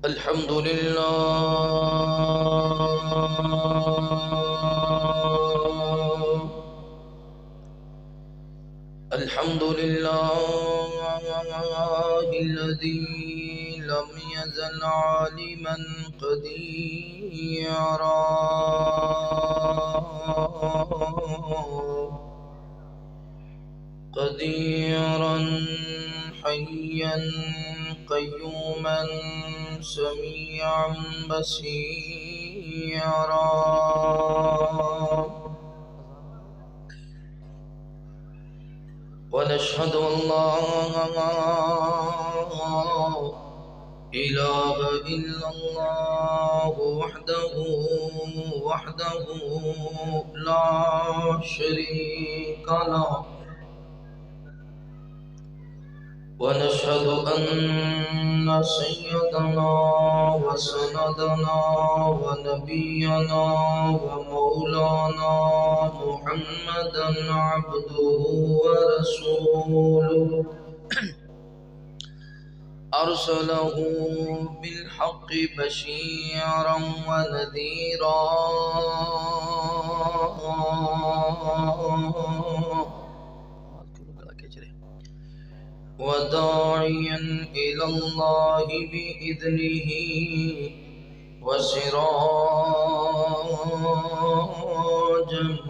الحمد لله الحمد لله الذي لم يزل عالما قديرا حيا قيوما سميعا بصيرا ونشهد أن لا إله إلا الله وحده لا شريك له ونشهد أن سيدنا وسندنا ونبينا ومولانا محمدا عبده ورسوله أرسله بالحق بشيرا ونذيرا وداعيا إلى الله بإذنه وسراجا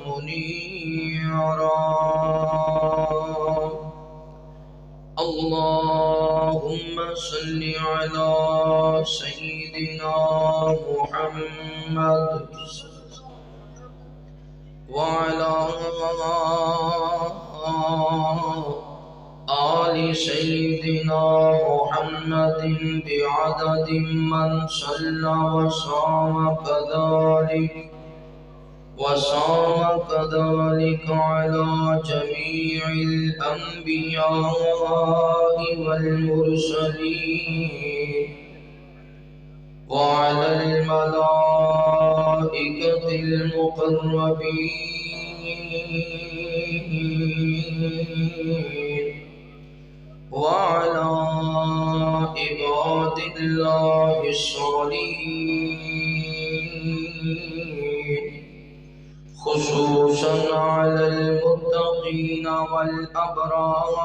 منيرا اللهم صل على سيدنا محمد وعلى آل سيدنا محمد بعدد من صلى وصام كذلك على جميع الأنبياء والمرسلين وعلى الملائكة المقربين وعلى عباد الله الصالحين خصوصا على المتقين والأبرار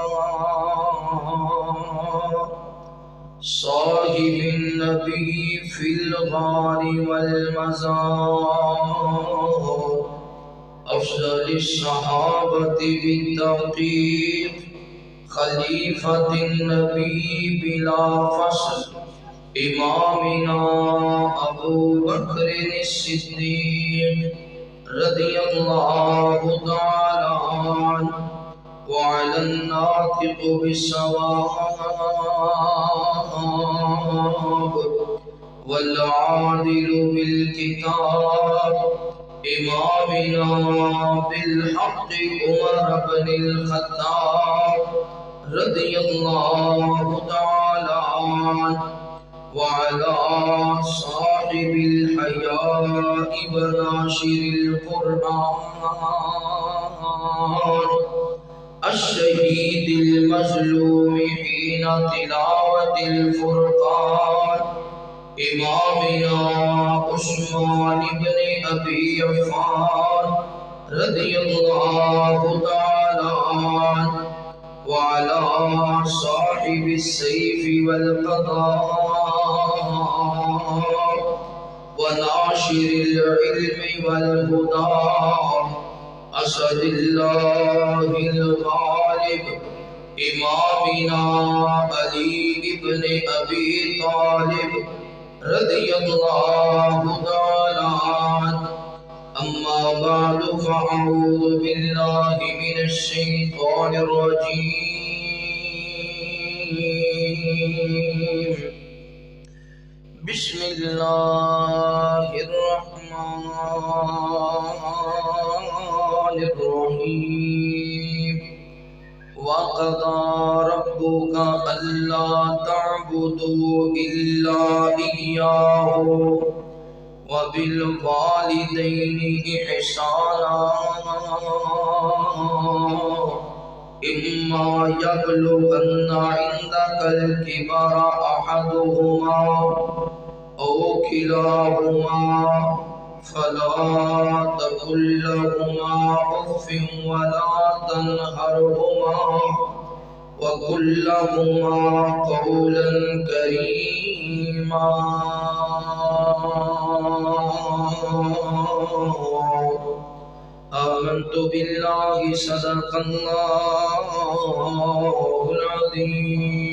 صاحب النبي في الغار والمزار أفضل الصحابة بالتوقيت خليفة النبي بلا فصل إمامنا أبو بكر الصديق رضي الله تعالى عنه وعلى الناطق بالصواب والعادل بالكتاب إمامنا بالحق عمر بن الخطاب رضي الله تعالى عنه وعلى صاحب الحياء وناشر القرآن الشهيد المظلوم حين تلاوة الفرقان إمامنا عثمان بن أبي عفان رضي الله تعالى عنه وعلى صاحب السيف والقضاء وناشر العلم والهدى أسد الله الغالب إمامنا علي بن أبي طالب رضي الله تعالى عنه أما بعد فأعوذ بالله من الشيطان الرجيم بسم الله الرحمن الرحيم وقضى ربك ألا تعبدوا إلا إياه وبالوالدين إحسانا إما يبلغن عندك الكبر أحدهما كلاهما فلا تقل لهما أف ولا تنهرهما وقل لهما قولا كريما آمنت بالله صدق الله العظيم.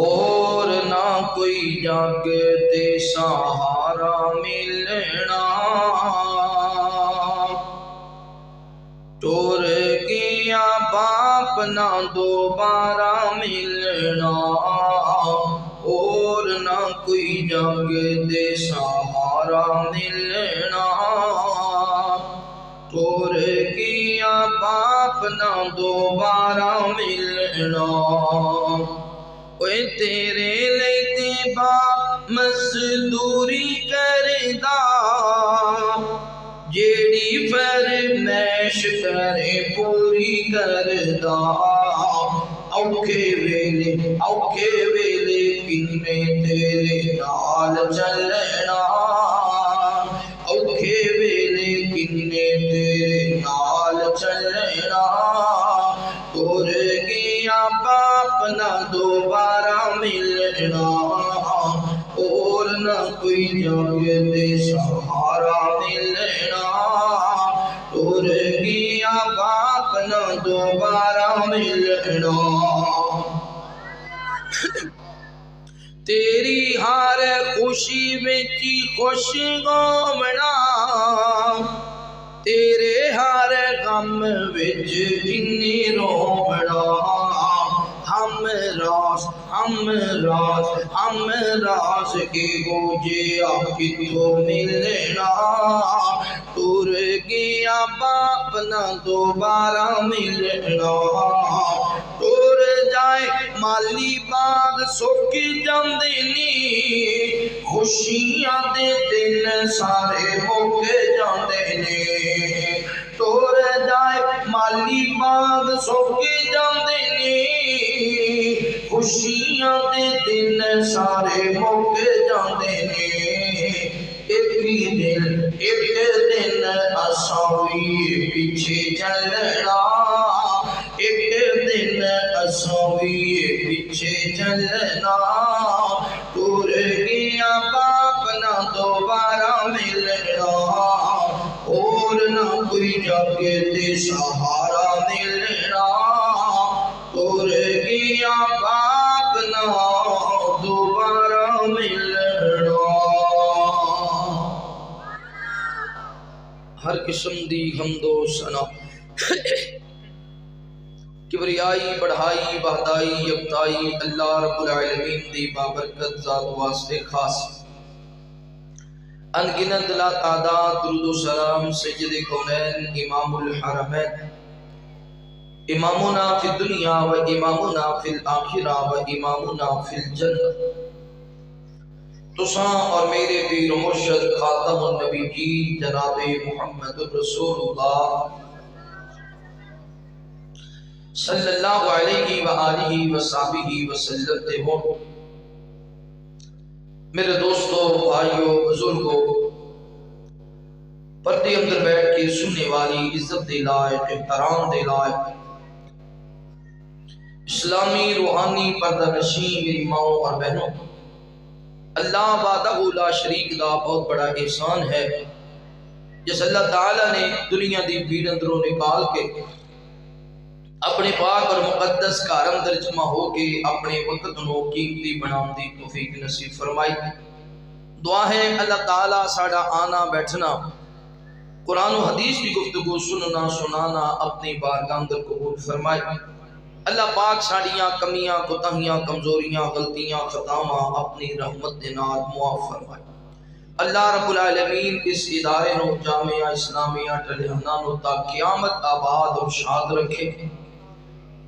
اور نہ کوئی جاگتے سہارا ملنا، ٹور گیا باپ نہ دوبارہ ملنا، اور نہ کوئی جاگتے سہارا ملنا، ٹور گیا باپ نہ دوبارہ ملنا. اوے تیرے لیتے باپ مزدوری کردا، جیڑی فرمائش کرے پوری کردا، اوکھے ویلے کنے تیرے نال چلنا، اوکھے ویلے کنے تیرے نال چلنا، ٹور گیا باپ نہ دوبارہ ملنا، اور نہ کوئی جاگتے سہارا ملنا، ٹور گیا باپ نہ دوبارہ ملنا. تیری ہر خوشی وچ خوش ہونا، تیرے ہر غم وچ جنی رونا، ہم راز کے گوجے کتوں ملنا، ٹور گیا باپ نہ دوبارہ ملنا، ٹور جائے مالی باغ سک جاندے نی، خوشیاں دے دن سارے مک جاندے نے، ٹور جائے مالی باغ سک جاندے نی، خوشیاں دے دن سارے مک جاندے نے. ایک دن اساں وی پیچھے چلنا، ایک دن اساں وی پیچھے چلنا، ٹور گیا باپ نہ دوبارہ ملنا، اور نہ کوئی جاگتے سہارا ملنا، ٹور گیا باپ نہ دوبارہ ملنا. ہر قسم دی حمد و ثنا، کبریائی بڑھائی بہتائی یکتائی اللہ رب العالمین دی بابرکت ذات واسطے خاص. انگنت لا تعداد درود و سلام سید کونین امام الحرمین، امامنا فی الدنیا و امامنا فی الآخرہ و امامنا فی الجنہ، تساں اور میرے پیر و مرشد خاتم النبیین جناب محمد رسول اللہ صلی اللہ علیہ وآلہ وصحبہ وسلم تے ہو. میرے دوستو، بھائیو، بزرگو، پردے اندر بیٹھ کے سننے والی عزت دے لائق، احترام دے لائق، اسلامی روحانی پردہ نشین میری ماؤں اور بہنوں، اللہ وحدہ لا شریک دا بہت بڑا احسان ہے جس اللہ تعالیٰ نے دنیا دی بھیڑ اندروں نکال کے اپنے پاک اور مقدس گھر اندر جمع ہو کے اپنے وقت نو قیمتی بناؤں دی توفیق نصیب فرمائی. دعا ہے اللہ تعالیٰ ساڑا آنا بیٹھنا، قرآن و حدیث کی گفتگو سننا سنانا اپنی بارگاہ اندر قبول فرمائی. اللہ پاک ساڑیاں کمیاں کوتاہیاں کمزوریاں غلطیاں خطاواں اپنی رحمت دے نال معاف فرمائے. اللہ رب العالمین اس ادارے نو جامعہ اسلامیہ ٹلیانا نو تا قیامت آباد اور شاد رکھے.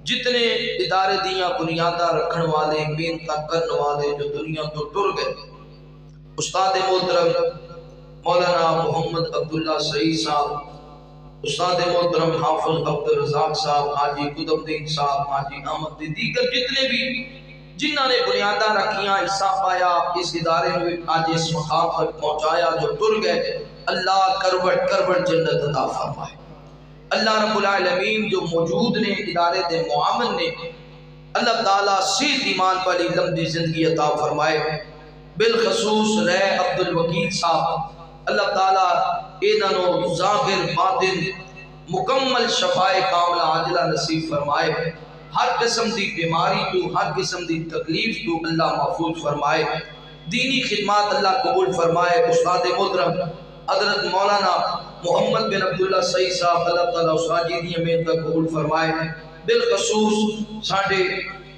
جتنے ادارے دیاں بنیادہ رکھن والے محنت کرن والے جو دنیا تو ٹر گئے، استاد محترم مولانا محمد عبداللہ سعید صاحب استاد محترم حافظ عبدالرزاق صاحب، حاجی قطب الدین صاحب، حاجی احمد دیگر جتنے بھی جنہوں نے بنیاداں رکھیاں، حصہ پایا، اس ادارے میں آج اس مقام تک پہنچایا، جو ٹر گئے، اللہ کروٹ کروٹ جنت عطا فرمائے۔ اللہ رب العالمین جو موجود نے ادارے دے معاون نے، اللہ تعالیٰ صحت ایمان والی لمبی زندگی عطا فرمائے۔ بالخصوص رہ عبد الوکیل صاحب، اللہ تعالیٰ انہوں ظاہر باطن مکمل شفائے کاملہ عاجلہ نصیب فرمائے۔ ہر قسم دی بیماری تو، ہر قسم دی تکلیف تو اللہ محفوظ فرمائے۔ دینی خدمات اللہ قبول فرمائے۔ استاد محترم حضرت مولانا محمد بن عبداللہ سعید صاحب، اللہ تعالیٰ اس حاجی دی امید کا قبول فرمائے۔ بالخصوص ساڑھے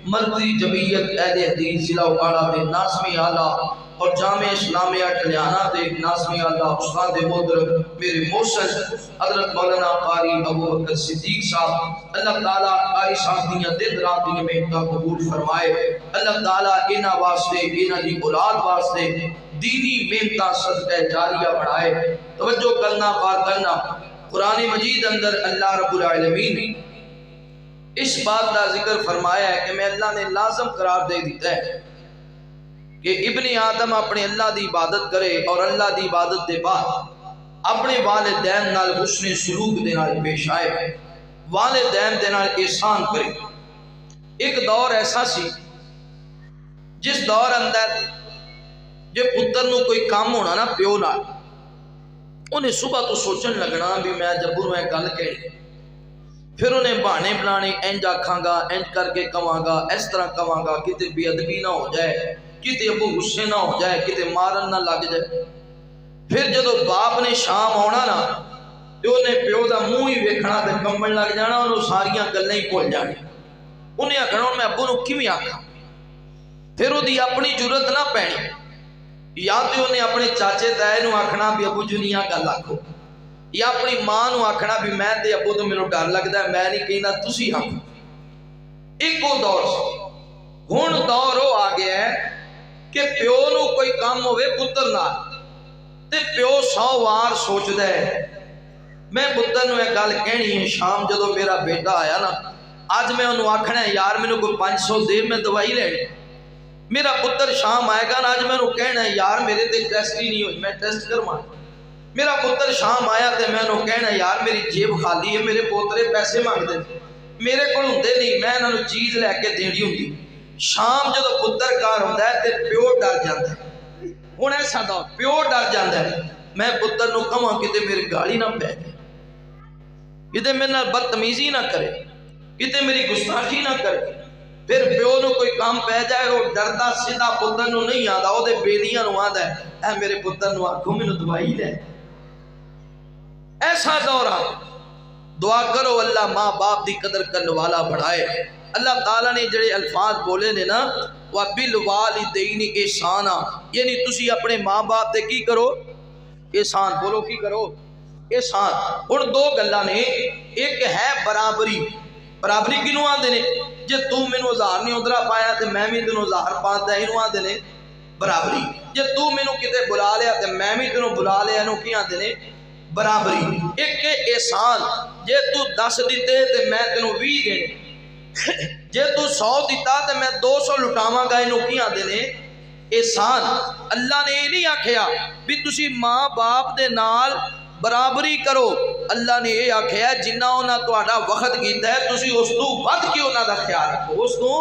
مرکزی جمعیت اہل حدیث ضلع اکاڑا دے ناظمی اعلیٰ اور جامع اسلامیہ ٹلیانہ دے ناظمی اعلیٰ استاد محترم میرے محسن حضرت مولانا قاری ابو بکر صدیق صاحب، اللہ تعالیٰ قاری صاحب دیاں دن رات دی امید کا قبول فرمائے۔ اللہ تعالیٰ انہاں واسطے، انہاں دی اولاد واسطے دینی محنتاں صدقہ جاریہ بڑھائے۔ توجہ کرنا، بات کرنا، قرآن مجید اندر اللہ رب العالمین اس بات کا ذکر فرمایا ہے کہ میں اللہ نے لازم قرار دے دیتا ہے کہ ابن آدم اپنے اللہ دی عبادت کرے اور اللہ دی عبادت دے بعد اپنے والدین نال حسن سلوک دے نال پیش آئے، والدین دے نال احسان کرے۔ ایک دور ایسا سی جس دور اندر جے پتر نو کوئی کام ہونا نا پیو نال، انہیں صبح تو سوچن لگنا بھی میں جب انہوں گل کہی، پھر انہیں بہانے بنانے، انج آکھاں گا، انج کر کے کہاں گا، اس طرح کہاں گا، کتے بے ادبی نہ ہو جائے، کتے ابو غصے نہ ہو جائے، کتے مارن نہ لگ جائے۔ پھر جدو باپ نے شام ہونا نا تو انہیں پیو دا منہ ہی ویکھنا تے کمبن لگ جانا، انہوں ساریاں گلیں ہی بھول جانی، انہیں آکھنا میں ابو نو کیویں آکھاں۔ پھر وہ دی اپنی جرت نہ پینی، یا تو انہیں اپنے چاچے تائے نو آکھنا بھی ابو جنیاں گل آکھو، یا اپنی ماں نو آکھنا بھی میں تے ابو تو میرے ڈر لگتا ہے، میں نہیں کہنا تسی آکھو۔ ایک وہ دور سے ہن دور ہو آ گیا ہے کہ پیو نو کوئی کام ہوئے پتر نال تے پیو 100 وار سوچدا ہے میں پتر نو ایک گل کہنی ہے، شام جدو میرا بیٹا آیا نا اج میں انہوں آکھنا ہے یار مینوں کوئی 500 دے، میں دوائی لینی۔ میرا پتر شام آئے گا نا اج میں انہوں کہنا ہے یار میرے تے ٹیسٹ ہی نہیں ہوئی، میں ٹیسٹ کروانا۔ میرا پتر شام آیا تے میں انہوں کہنا یار میری جیب خالی ہے، میرے پوترے پیسے مانگ دے، میرے کو ہوندے نہیں، میں انہوں چیز لے کے دینی ہوندی۔ شام جدو پتر کار ہوتا ہے تے پیو ڈر جاتا ہے، ہن ایسا دور پیو ڈر جاتا ہے، میں پتر نو کہاں کتے میری گالی نہ پے جائے، کتے میرے نال بدتمیزی نہ کرے، کتے میری گستاخی نہ کرے۔ پھر پیو نو کوئی کام پہ جائے وہ ڈردا سیدھا پتر نو نہیں آتا، وہ دے بیلیاں نو آتا ہے اے میرے پتر نو آکھو مینوں دوائی لے۔ ایسا دور آ، دعا کرو اللہ ماں باپ دی قدر کرنے والا بڑھائے۔ اللہ تعالیٰ نے جڑے الفاظ بولے نے نا وَبِالْوَالِدَيْنِ احسانا، یعنی تسی اپنے ماں باپ تے کی کرو احسان، بولو کی کرو احسان۔ اور دو گلاں نے، ایک ہے برابری، برابری کنوں آندے نے جے تو مینوں 1000 نہیں ادھرا پایا تے میں بھی تینوں 1000 پاتا، اینوں آندے نے برابری۔ جے تو مینوں کتے بلا لیا تے میں بھی تینوں بلا لیا، اینوں کی آندے نے برابری۔ ایک احسان، جے تو 10 دیتے تے میں تینوں 20 دینے، جے تو 100 دیتا تے میں 200 لٹاواں گا، اینوں کی آندے نے احسان۔ اللہ نے یہ نہیں آکھیا بھی تسی ماں باپ دے نال برابری کرو، اللہ نے یہ آکھیا جنہ انہاں تہاڈا وقت کیتا ہے تسی اس تو ود کے انہاں دا خیال رکھو، اس تو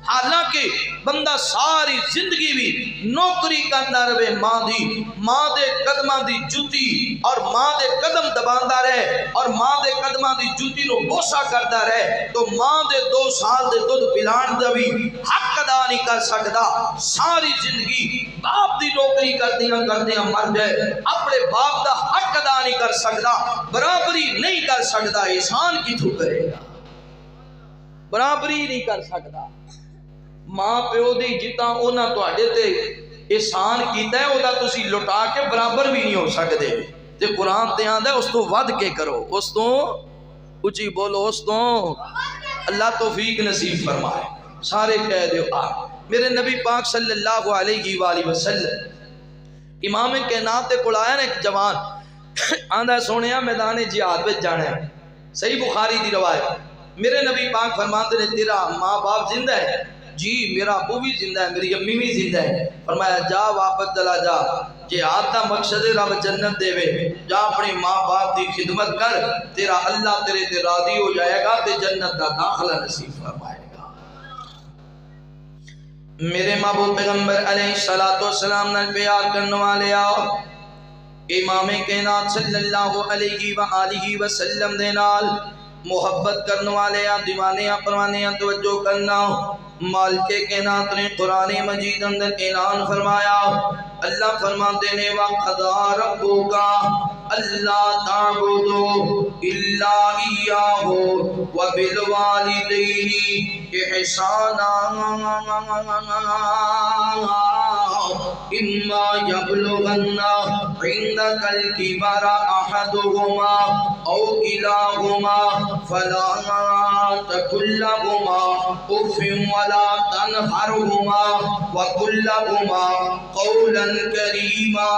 حالانکہ بندہ ساری زندگی بھی نوکری کرنا رہے ماں دی، ماں دے قدماں دی جُتی اور ماں دے قدم دباندا رہے اور ماں دے قدماں دی جُتی نو بوسا کردا رہے، تو ماں دے 2 سال دے دودھ پلان دا بھی حق ادا نہیں کر سکدا۔ ساری زندگی باپ دی نوکری کردیاں مر جائے، اپنے باپ دا حق ادا نہیں کر سکدا، برابری نہیں کر سکدا، احسان کتھوں کرے گا؟ برابری نہیں کر سکدا۔ ماں پیو دی جتنا انہاں تواڈے تے احسان کیتا ہے اودا تسی لٹا کے برابر بھی نہیں ہو سکدے، تے قرآن تے آندا ہے اس تو ود کے کرو، اس تو اچھی بولو، اس تو اللہ توفیق نصیب فرمائے۔ سارے کہہ دیو آ میرے نبی پاک صلی اللہ علیہ وآلہ وسلم امام کائنات تے کول آیا نا ایک جوان، آندہ سونیا میدان جہاد وچ جانا ہے. صحیح بخاری دی روایت. میرے نبی پاک فرماتے نے تیرا ماں باپ زندہ ہے؟ جی میرا ابو بھی زندہ ہے، میری امی بھی زندہ ہے. فرمایا جا واپس چلا جا، جہاد دا مقصد رب جنت دے وے، جا اپنے ماں باپ دی خدمت کر، تیرا اللہ تیرے تے راضی ہو جائے گا تے جنت دا داخلہ نصیب فرمائے گا. میرے محبوب پیغمبر علیہ السلام نے پیار کرنے والے آؤ امام کائنات صلی اللہ علیہ وآلہ وسلم دے نال محبت کرنے والے دیوانے پروانے توجہ کرنا. مالک کائنات نے قرآن مجید اندر اعلان فرمایا. اللہ فرماتے نے وَقَضَىٰ رَبُّكَ أَلَّا تَعْبُدُوا إِلَّا إِيَّاهُ وَبِالْوَالِدَيْنِ إِحْسَانًا إِمَّا يَبْلُغَنَّ عِندَكَ الْكِبَرَ أَحَدُهُمَا أَوْ كِلَاهُمَا فَلَا تَقُل لَّهُمَا أُفٍّ وَلَا تَنْهَرْهُمَا وَقُل لَّهُمَا قَوْلًا كَرِيمًا.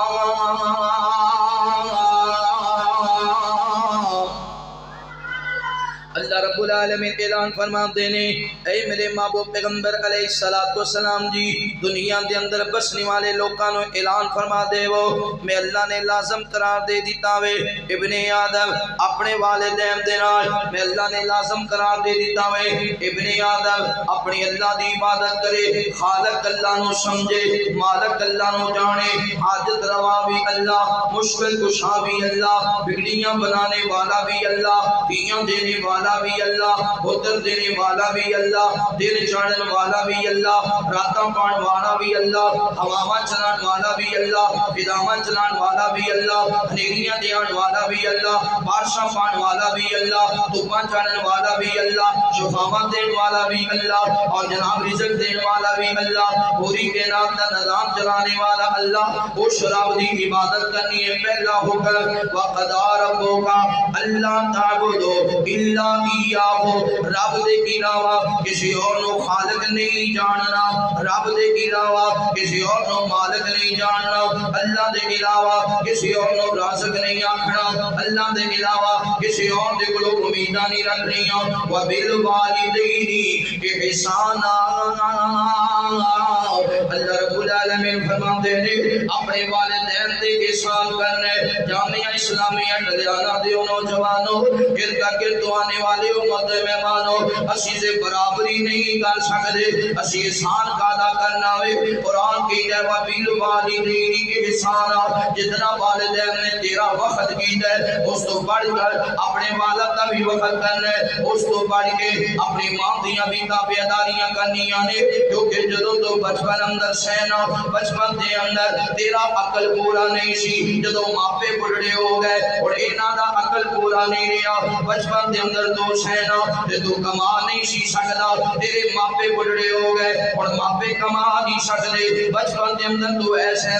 اللہ رب العالمین اعلان فرماتے ہیں اے میرے محبوب پیغمبر علیہ السلام جی دنیا دے اندر بسنے والے لوگاں نو اعلان فرما دے وہ میں اللہ نے لازم قرار دے دیتا وے ابن آدم اپنے والدین دے نال میں اللہ نے لازم قرار دے دیتا وے ابن آدم اپنی اللہ دی عبادت کرے خالق اللہ نو سمجھے مالک اللہ نو جانے حاجت روا بھی اللہ مشکل کشا بھی اللہ بگڑیاں بنانے والا بھی اللہ دیاں دینے والا بھی اللہ پتر دینے والا بھی اللہ دن چڑھن والا بھی اللہ راتاں پان والا بھی اللہ ہواواں چلان والا بھی اللہ فضاواں چلان والا بھی اللہ ہنیریاں دیان والا بھی اللہ بارشاں پان والا بھی اللہ طوفاں چڑھن والا بھی اللہ شفاواں دین والا بھی اللہ اور جناب رزق دین والا بھی اللہ پوری کائنات کا نظام چلانے والا اللہ اس رب دی عبادت کرنی ہے پہلا حکم وَقَضَىٰ رَبُّكَ أَلَّا تَعْبُدُوا إِلَّا إِيَّاهُ رب دے علاوہ کسی اور نو خالق نہیں جاننا رب دے علاوہ کسی اور نو مالک نہیں جاننا اللہ دے علاوہ کسی اور نو رازق نہیں آکھنا اللہ دے علاوہ کسی اور دے کولوں امیداں نہیں رکھنیاں وَبِالْوَالِدَيْنِ إِحْسَانًا اللہ رب العالمین فرماتے ہیں اپنے والدین تے احسان کرنے جامعہ اسلامیہ ڈلیانہ دیو نوجوانوں گرکا گرد آنے والے امت مہمانوں اسی سے برابری نہیں کر سکتے اسی احسان کا ادا کرنا ہے قرآن کی ہے وَبِالْوَالِدَيْنِ إِحْسَانًا جتنا والدین نے تیرا وقت کی ہے اس تو بڑھ کر اپنے والد کا بھی وقت کرنا ہے اس تو بڑھ کے اپنی ماں دیاں بھی تابعداریاں کرنی آنے کیونکہ جدوں تو بچپن اندر سینا بچپن دے اندر تیرا عقل پورا نہیں سی جدوں ماپے بڑھڑے ہو گئے اور انہاں دا عقل پورا نہیں رہا بچپن دے اندر تو سینا تے تو کما نہیں سی سکدا تیرے ماپے بڑھڑے ہو گئے اور ماپے کما نہیں سکدے بچپن دے اندر تو ایسے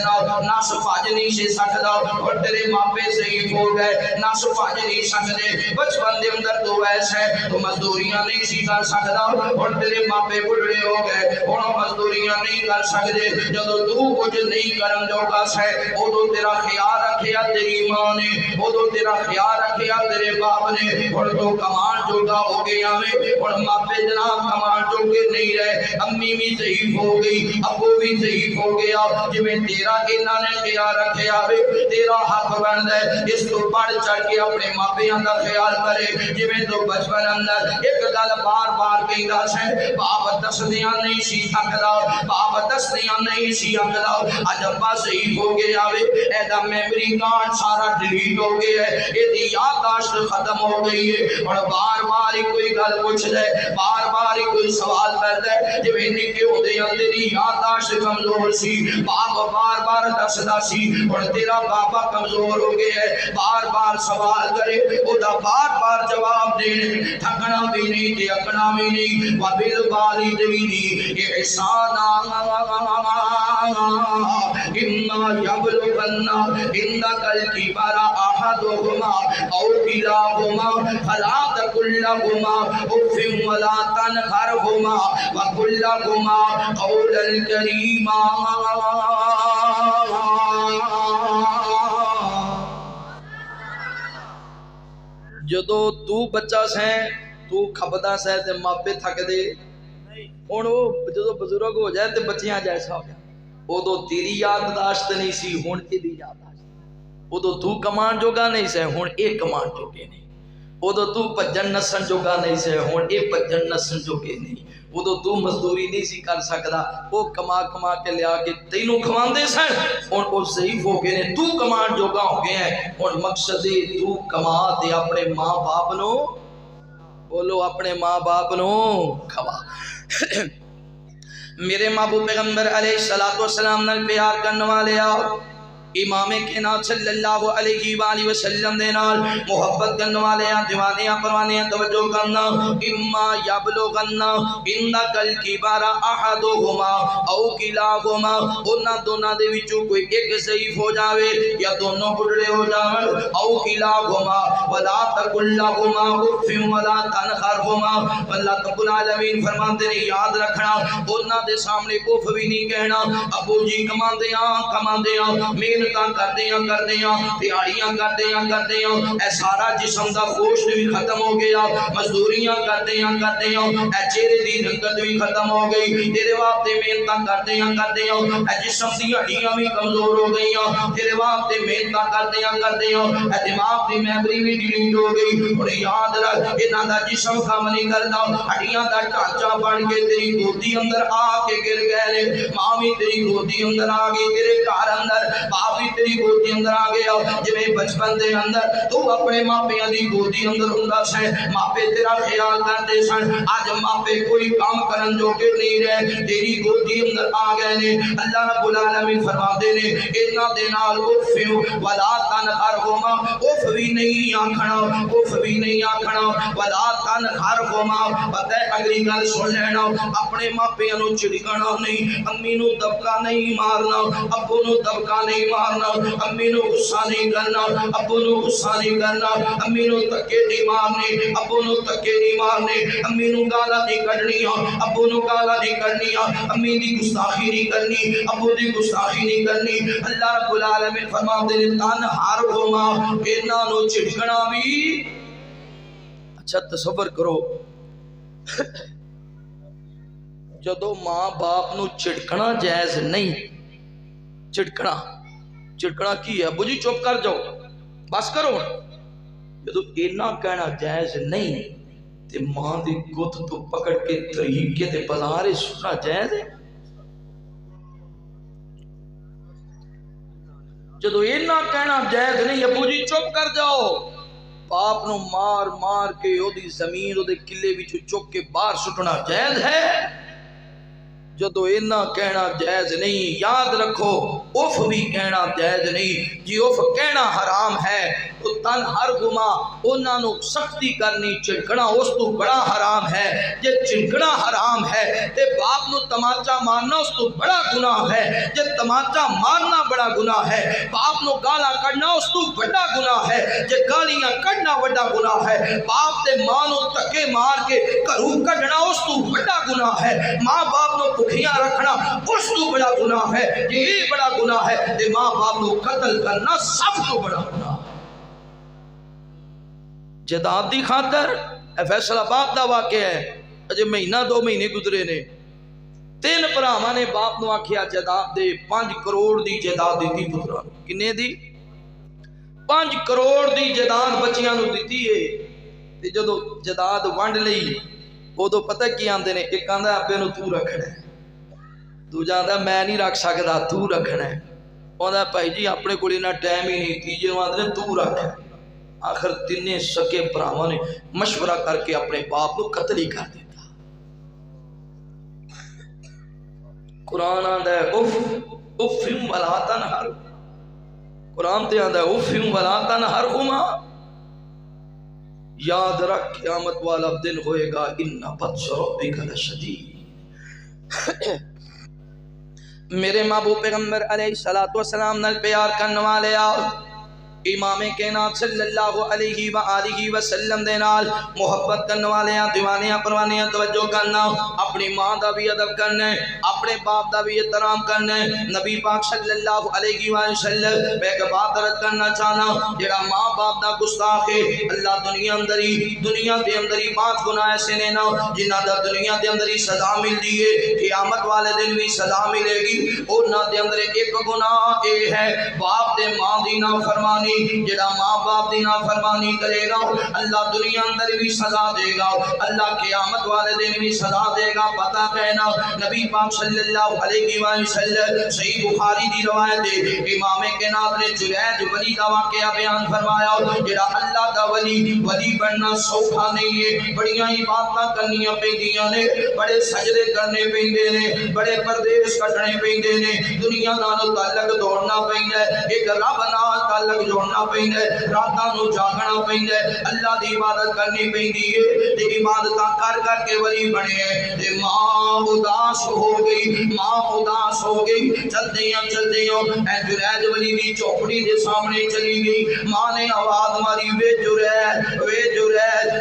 نہ سفاج نہیں سی سکدا اور تیرے ماپے ضعیف ہو گئے نہ سفاج نہیں سکدے بچپن دے اندر تو ایسے تو مزدوریاں نہیں سی کر سکدا اور تیرے ماپے بڑھڑے ہو گئے اور مزدوریاں نہیں کر سکدے جدوں تو کچھ نہیں کرن جوگا ہے اودوں تیرا خیال رکھیا تیری ماں نے اودوں تیرا خیال رکھیا تیرے باپ نے اور تو کمان جوگا ہو گیا میں اور ماپے جناب کمان جوگے نہیں رہے امی بھی ضعیف ہو گئی ابو بھی ضعیف ہو گیا جویں تیرا انہاں نے خیال رکھیا وے تیرا حق بندا ہے اس تو بڑھ چڑھ کے اپنے ماپیاں دا خیال کرے جویں تو بچپن اندر ایک گل بار بار کہندا ہے باپ دسدیاں نہیں سی سکدا باپ دسدیاں نہیں سی سکدا اج ابا ضعیف ہو گیا وے ایدا میموری کارڈ سارا ڈیلیٹ ہو گیا ہے ایدی یادداشت ختم ہو گئی ہے اور بار بار کوئی گل پوچھ دے بار بار کوئی سوال کر دے جویں نکے ہوندے تیری یادداشت کمزور سی باپ بار بار دسدا سی اور تیرا بابا کمزور ہو گیا ہے بار بار سوال کرے اودا بار بار جواب دینے تھکنا بھی نہیں تے اکنا بھی نہیں وَبِالْوَالِدَيْنِ إِحْسَانًا إِمَّا يَبْلُغَنَّ عِندَكَ الْكِبَرَ أَحَدُهُمَا أَوْ كِلَاهُمَا فَلَا تَقُل لَّهُمَا أُفٍّ وَلَا تَنْهَرْهُمَا وَقُل لَّهُمَا قَوْلًا كَرِيمًا جدو تو بچہ سیں تو کھپدا سیں تے ماپے تھک دے ہن او جدو بزرگ ہو جائے تے بچیاں جیسا ہو جائے ادو تیری یادداشت نہیں سی ہن ایدی یادداشت ادو تو کمان جوگا نہیں سے ہن اے کمان جوگے نہیں ادو تو پجن نسن جوگا نہیں سے ہن اے پجن نسن جوگے نہیں ادو تو مزدوری نہیں سی کر سکدا او کما کما کے لیا کے تینوں کھواندے سن ہن او ضعیف ہو گئے نے تو کمان جوگا ہو گئے ہیں ہن مقصد تو کما تے اپنے ماں باپ نو بولو اپنے ماں باپ نو کھوا میرے محبوب پیغمبر علیہ السلام نال پیار کرنے والے آؤ امام کائنات صلی اللہ علیہ وآلہ وسلم دے نال محبت کرنے والے دیوانے پروانے توجہ کرنا اما یبلغن عندک الکبر احدہما او کلاہما انہاں دونوں دے وچوں کوئی ایک ضعیف ہو جاوے یا دونوں بڑھڑے ہو جاون او کلاہما ولا تقل لهما اف ولا تنهرهما اللہ رب العالمین فرماتے ہیں یاد رکھنا انہاں دے سامنے اف بھی نہیں کہنا ابو جی کماندے محنتاں کردیاں دیہڑیاں کردیاں اے سارا جسم دا گوشت بھی ختم ہو گیا مزدوریاں کردیاں اے چہرے دی رنگت بھی ختم ہو گئی تیرے واسطے محنتاں کردیاں اے جسم دی ہڈیاں بھی کمزور ہو گئیاں تیرے واسطے محنتاں کردیاں اے دماغ دی میموری بھی ڈیلیٹ ہو گئی اور یاد رکھ انہاں دا جسم کام نہیں کردا ہڈیاں دا ڈھانچہ بن کے تیری گودی اندر آ کے گر گئے ماں بھی تیری گودی اندر آ گئی تیرے گھر اندر باپ بھی تیری گودی اندر آ گیا جویں بچپن دے اندر تو اپنے ماپیاں دی گودی اندر ہوندا سی ماپے تیرا خیال کردے سن اج ماپے کوئی کام کرن جو کہ نہیں رہے تیری گودی اندر آ گئے نے اللہ رب العالمین فرماتے نے انہاں دے نال اف ولا تنہرہما اف بھی نہیں آکھنا ولا تنہرہما پتہ ہے اگلی گل سن لینا اپنے ماپیاں نو چڑکنا نہیں امی نو دبکا نہیں مارنا ابو نو دبکا نہیں مارنا امی نو غصہ نہیں کرنا ابو نو غصہ نہیں کرنا امی نو تکے نہیں مارنے ابو نو تکے نہیں مارنے امی نو گالا نہیں کڈنی ابو نو گالا نہیں کڈنی امی دی گستاخی نہیں کرنی ابو دی گستاخی نہیں کرنی اللہ رب العالمین فرماتے ہیں تنہرہما انہاں نو چڑکنا بھی اچھا تصور کرو جدو ماں باپ نو چڑکنا جائز نہیں چڑکنا کی ہے ابو جی چپ کر جاؤ بس کرو جدو اینا کہنا جائز نہیں تے ماں دی گت تو پکڑ کے طریقے تے بازارے سنا جائز ہے جدو اینا کہنا جائز نہیں ابو جی چپ کر جاؤ باپ نو مار کے او دی زمین او دے کلے وچ چک کے باہر سٹنا جائز ہے جدو اینا کہنا جائز نہیں یاد رکھو اف بھی کہنا جائز نہیں جی اف کہنا حرام ہے تو تنہرہما انہاں نو سختی کرنی چڑکنا اس تو بڑا حرام ہے جے چڑکنا حرام ہے تے باپ نو تماچا مارنا اس تو بڑا گناہ ہے جے تماچا مارنا بڑا گناہ ہے باپ نو گالا کڈنا اس تو بڑا گناہ ہے جے گالیاں کڈنا بڑا گناہ ہے باپ تے ماں نو تکے مار کے گھروں کڈنا اس تو بڑا گناہ ہے ماں باپ نو بھوکیاں رکھنا اس تو بڑا گناہ ہے یہ بڑا گناہ ہے تے ماں باپ کو قتل کرنا سب تو بڑا گناہ ہے جداد دی خاطر فیصل آباد دا واقعہ ہے اجے مہینہ 2 مہینے گزرے نے 3 بھراواں نے باپ نو آکھیا جداد دے 5 کروڑ دی جداد دتی پتراں کنے دی 5 کروڑ دی جداد بچیاں نو دتی ہے تے جدو جداد ونڈ لئی اودوں پتہ کی آندے نے ایک آندا ابے نو تو رکھنا ہے دوجا آندا میں نہیں رکھ سکدا تو رکھنا ہے آندا بھائی جی اپنے کول انہاں ٹائم ہی نہیں تیجے نو آندے تو رکھ آخر تینے سکے بھراواں نے مشورہ کر کے اپنے باپ کو قتل ہی کر دیتا قرآن آندا ہے اف ولا تنہر قرآن تے آندا ہے اف ولا تنہرہما یاد رکھ قیامت والا دن ہوئے گا ان بطش ربک لشدید میرے محبوب پیغمبر علیہ السلام نال پیار کرنے والے آؤ امام کائنات صلی اللہ علیہ وآلہ وسلم دے نال محبت کرنے والے دیوانیاں پروانیاں توجہ کرنا، اپنی ماں دا بھی ادب کرنا ہے، اپنے باپ دا بھی احترام کرنا ہے۔ نبی پاک صلی اللہ علیہ وآلہ وسلم میں ایک بات رد کرنا چاہنا، جڑا ماں باپ دا گستاخ ہے اللہ دنیا دے اندری 5 گناہ ایسے نے نا جنہ دا دنیا دے اندری سزا مل دی ہے، قیامت والے دن بھی سزا ملے گی۔ انہاں دے اندر ایک گناہ اے ہے باپ دے ماں دی نافرمانی، جڑا ماں باپ دی نافرمانی کرے گا اللہ دنیا اندر بھی سزا دے گا، اللہ قیامت والے دن بھی سزا دے گا۔ پتہ کہنا نبی پاک صلی اللہ علیہ وآلہ وسلم صحیح بخاری دی روایت ہے، امام کائنات نے جریج ولی دا واقعہ بیان فرمایا، جڑا اللہ دا ولی بننا سوکھا نہیں ہے، بڑیاں عبادتاں کرنیاں پیندیاں نے، بڑے سجدے کرنے پیندے نے، بڑے پردیس کٹنے پیندے نے، دنیا نال تعلق توڑنا پیندا ہے، ایک رب نال تعلق جوڑنا پیندا ہے، راتاں نو جاگنا پیندا ہے، اللہ دی عبادت کرنی پیندی ہے، تے عبادتاں کر کے ولی بنے ہیں۔ تے ماں اداس ہو گئی، چلدیاں اے جریج ولی دی چوپڑی دے سامنے چلی گئی، ماں نے آواز ماری وے جریج،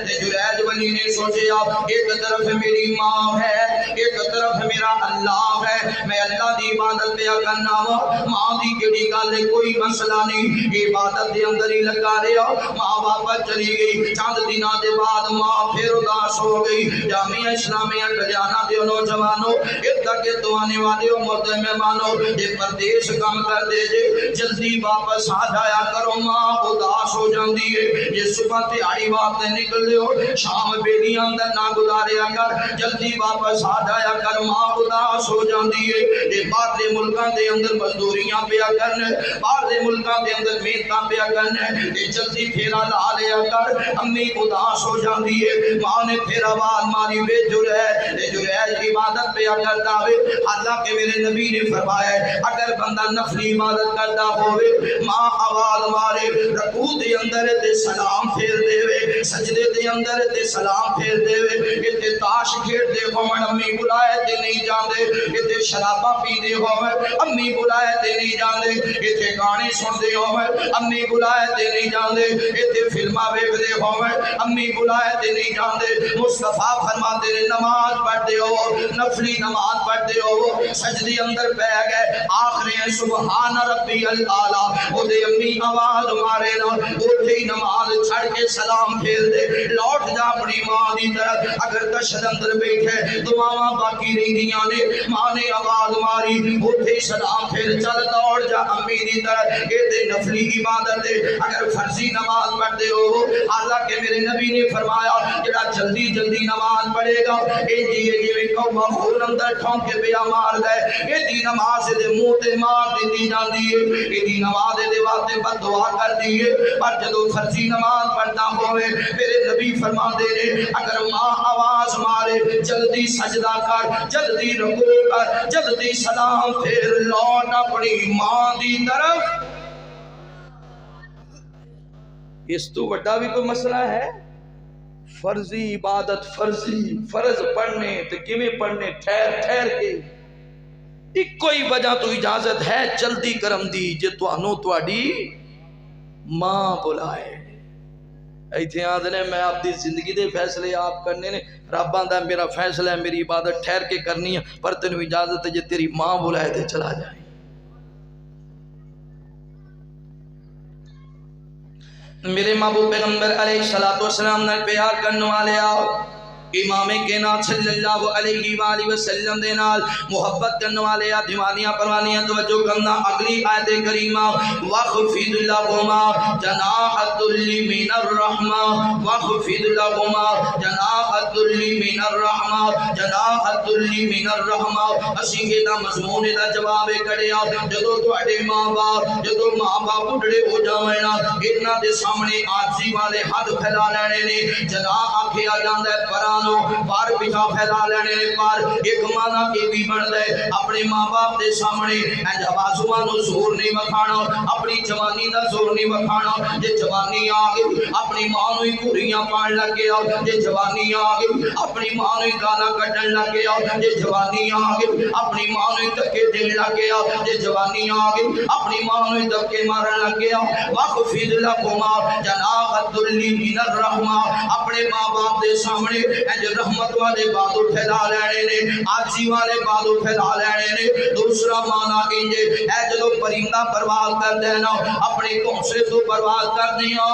تے جریج ولی نے سوچیا ایک طرف میری ماں ہے، ایک طرف میرا اللہ ہے، میں اللہ دی عبادت پہ کرنا وا، ماں دی کیڑی گل ہے کوئی مسئلہ نہیں، عبادت دے اندر ہی لگا رہا، ماں واپس چلی گئی۔ چند دنوں دے بعد ماں پھر اداس ہو گئی۔ جامعہ اسلامیہ ٹلیانہ دے نوجوانوں، ادھر کے تو آنے والے مرد مہمانوں، یہ پردیس کام کر دے جے جلدی واپس آ جایا کرو، ماں اداس ہو جاندی ہے۔ یہ صبح تیاری واسطے نکل دیو، شام بیلی اندر نہ گزاریا کر، جلدی واپس آ جایا کر، ماں اداس ہو جاندی ہے۔ یہ باہر دے ملکاں دے اندر مزدوریاں پیا کرنے، باہر دے ملکاں دے اندر محنتاں پیا کرنے، یہ جلدی پھیرا لا لیا کر، امی اداس ہو جاندی ہے۔ ماں نے پھر آواز ماری وے جریج عبادت پیا کرتا ہوئے، حالانکہ میرے نبی نے فرمایا ہے اگر بندہ نفلی عبادت کرتا ہوئے ماں آواز مارے، رکوع دے اندر تے سلام پھیر دے وے، سجدے دے اندر تے سلام پھیر دے وے، تے تاش کھیڑ دے ہومن امی بلائے تے نہیں جاندے، تے شراباں پی دے ہومن امی بلائے تے نہیں جاندے، تے گانے سن دے ہومن امی بلائے تے نہیں جاندے، تے فلماں ویکھ دے ہومن امی بلائے تے نہیں جاندے۔ مصطفیٰ فرماتے نے نماز پڑھتے ہو، نفلی نماز پڑھتے ہو، سجدے اندر پہ گئے، آخری سبحان ربی الاعلیٰ، او دے امی آواز مارے نا، اٹھے ہی نماز چھڑ کے سلام پھیر دے، لوٹ جا اپنی ماں دی طرف۔ اگر تشہد اندر بیٹھے دعاواں باقی رہی دیاں نے، ماں نے آواز ماری، اٹھے سلام پھیر چل دوڑ جا امی دی طرف، اے دے نفلی عبادت دے۔ اگر فرضی نماز پڑھتے ہو، حالانکہ میرے نبی نے فرمایا جڑا جلدی نماز پڑھے گا اے جی قوم خون اندر ٹھونک کے پیا مار گئے، اے دی نماز دے منہ تے مار دیتی جاندی ہے، اے دی نماز دے واسطے بد دعا کر دی ہے۔ پر جدو فرضی نماز پڑھتا ہوئے میرے نبی فرما دے نے اگر ماں آواز مارے جلدی سجدہ کر، جلدی رکوع کر، جلدی سلام پھیر لوٹ اپنی ماں دی طرف۔ اس تو بڑا بھی کوئی مسئلہ ہے؟ فرضی عبادت، فرض پڑھنے تو کیویں پڑھنے ٹھہر کے، ایک کوئی وجہ تو اجازت ہے جلدی کرم دی جے تانوں تواڈی ماں بلائے۔ ایتھے آندے میں آپ دی زندگی دے فیصلے آپ کرنے نے، رب آندا میرا فیصلہ ہے میری عبادت ٹھہر کے کرنی ہے، پر تینوں اجازت ہے جے تیری ماں بلائے تے چلا جائے۔ میرے محبوب پیغمبر علیہ السلام نے پیار کرنے والے آؤ، امام کائنات صلی اللہ علیہ وآلہ وسلم دے نال محبت کرنے والے دیوانیاں پروانیاں توجہ کرنا۔ اگلی آیت کریمہ وَخْفِضْ لَهُمَا جَنَاحَ الذُّلِّ مِنَ الرَّحْمَةِ وَخْفِضْ لَهُمَا جَنَاحَ الذُّلِّ مِنَ الرَّحْمَةِ جَنَاحَ الذُّلِّ مِنَ الرَّحْمَةِ۔ اسی کے دا مضمون دا جواب کڑیا جدو تواڈے ماں باپ بڑھڑے ہو جاویں نا، انہاں دے سامنے عاجزی والے ہاتھ پھیلا لینے نے، جناح آکھیا جاندا ہے پراں مسلمانوں پار پیچھا پھیلا لینے پر ایک مانا کے بھی بن دے اپنے ماں باپ دے سامنے بازوانوں زور نہیں مکھانا اپنی جوانی دا زور نہیں مکھانا جے جوانی آ گئی اپنی ماں نوں ہی گھریاں پان لگ گیا جے جوانی آ گئی اپنی ماں نوں ہی گالاں کڈن لگ گیا جے جوانی آ گئی اپنی ماں نوں ہی دھکے دین لگ گیا جے جوانی آ گئی اپنی ماں نوں ہی دھکے مارن لگ گیا واخفض لهما جناح الذل من الرحمہ اپنے ماں باپ دے سامنے اج رحمت والے بادل پھیلا لینے نے آجی والے بادل پھیلا لینے نے دوسرا معنی انجے اے جدو پرندہ پرواز کر دینا اپنے گھونسلے تو پرواز کر دیا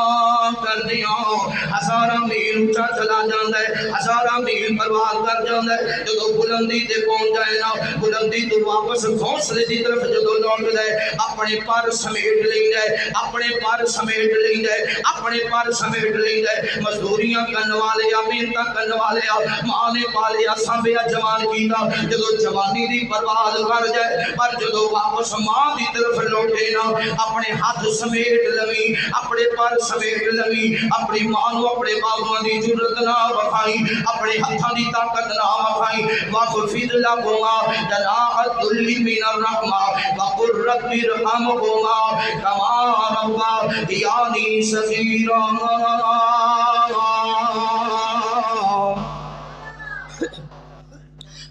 ہزارہ میل اونچا چلا جاندا ہے ہزارہ میل پرواز کر جاندا ہے جدو بلندی تے پہنچ جائے نا بلندی تو واپس گھونسلے دی طرف جدو لوٹ جائے اپنے پر سمیٹ لیندا ہے اپنے پر سمیٹ لیندا ہے اپنے پر سمیٹ لیندا ہے مزدوریاں کرن والے یا محنت کرن والے ماں نے پالیا سانبیا جوان کیتا جدو جوانی دی پرواز کر جائے پر جدو واپس ماں دی طرف لوٹے نا اپنے ہاتھ سمیٹ لوی اپنے پر سمیٹ لوی اپنی ماں نوں اپنے بازواں دی جرت نہ وکھائی اپنے ہتھاں دی طاقت نہ وکھائی واخفض لهما جناح الذل من الرحمہ وقل رب ارحمهما كما ربياني صغيرا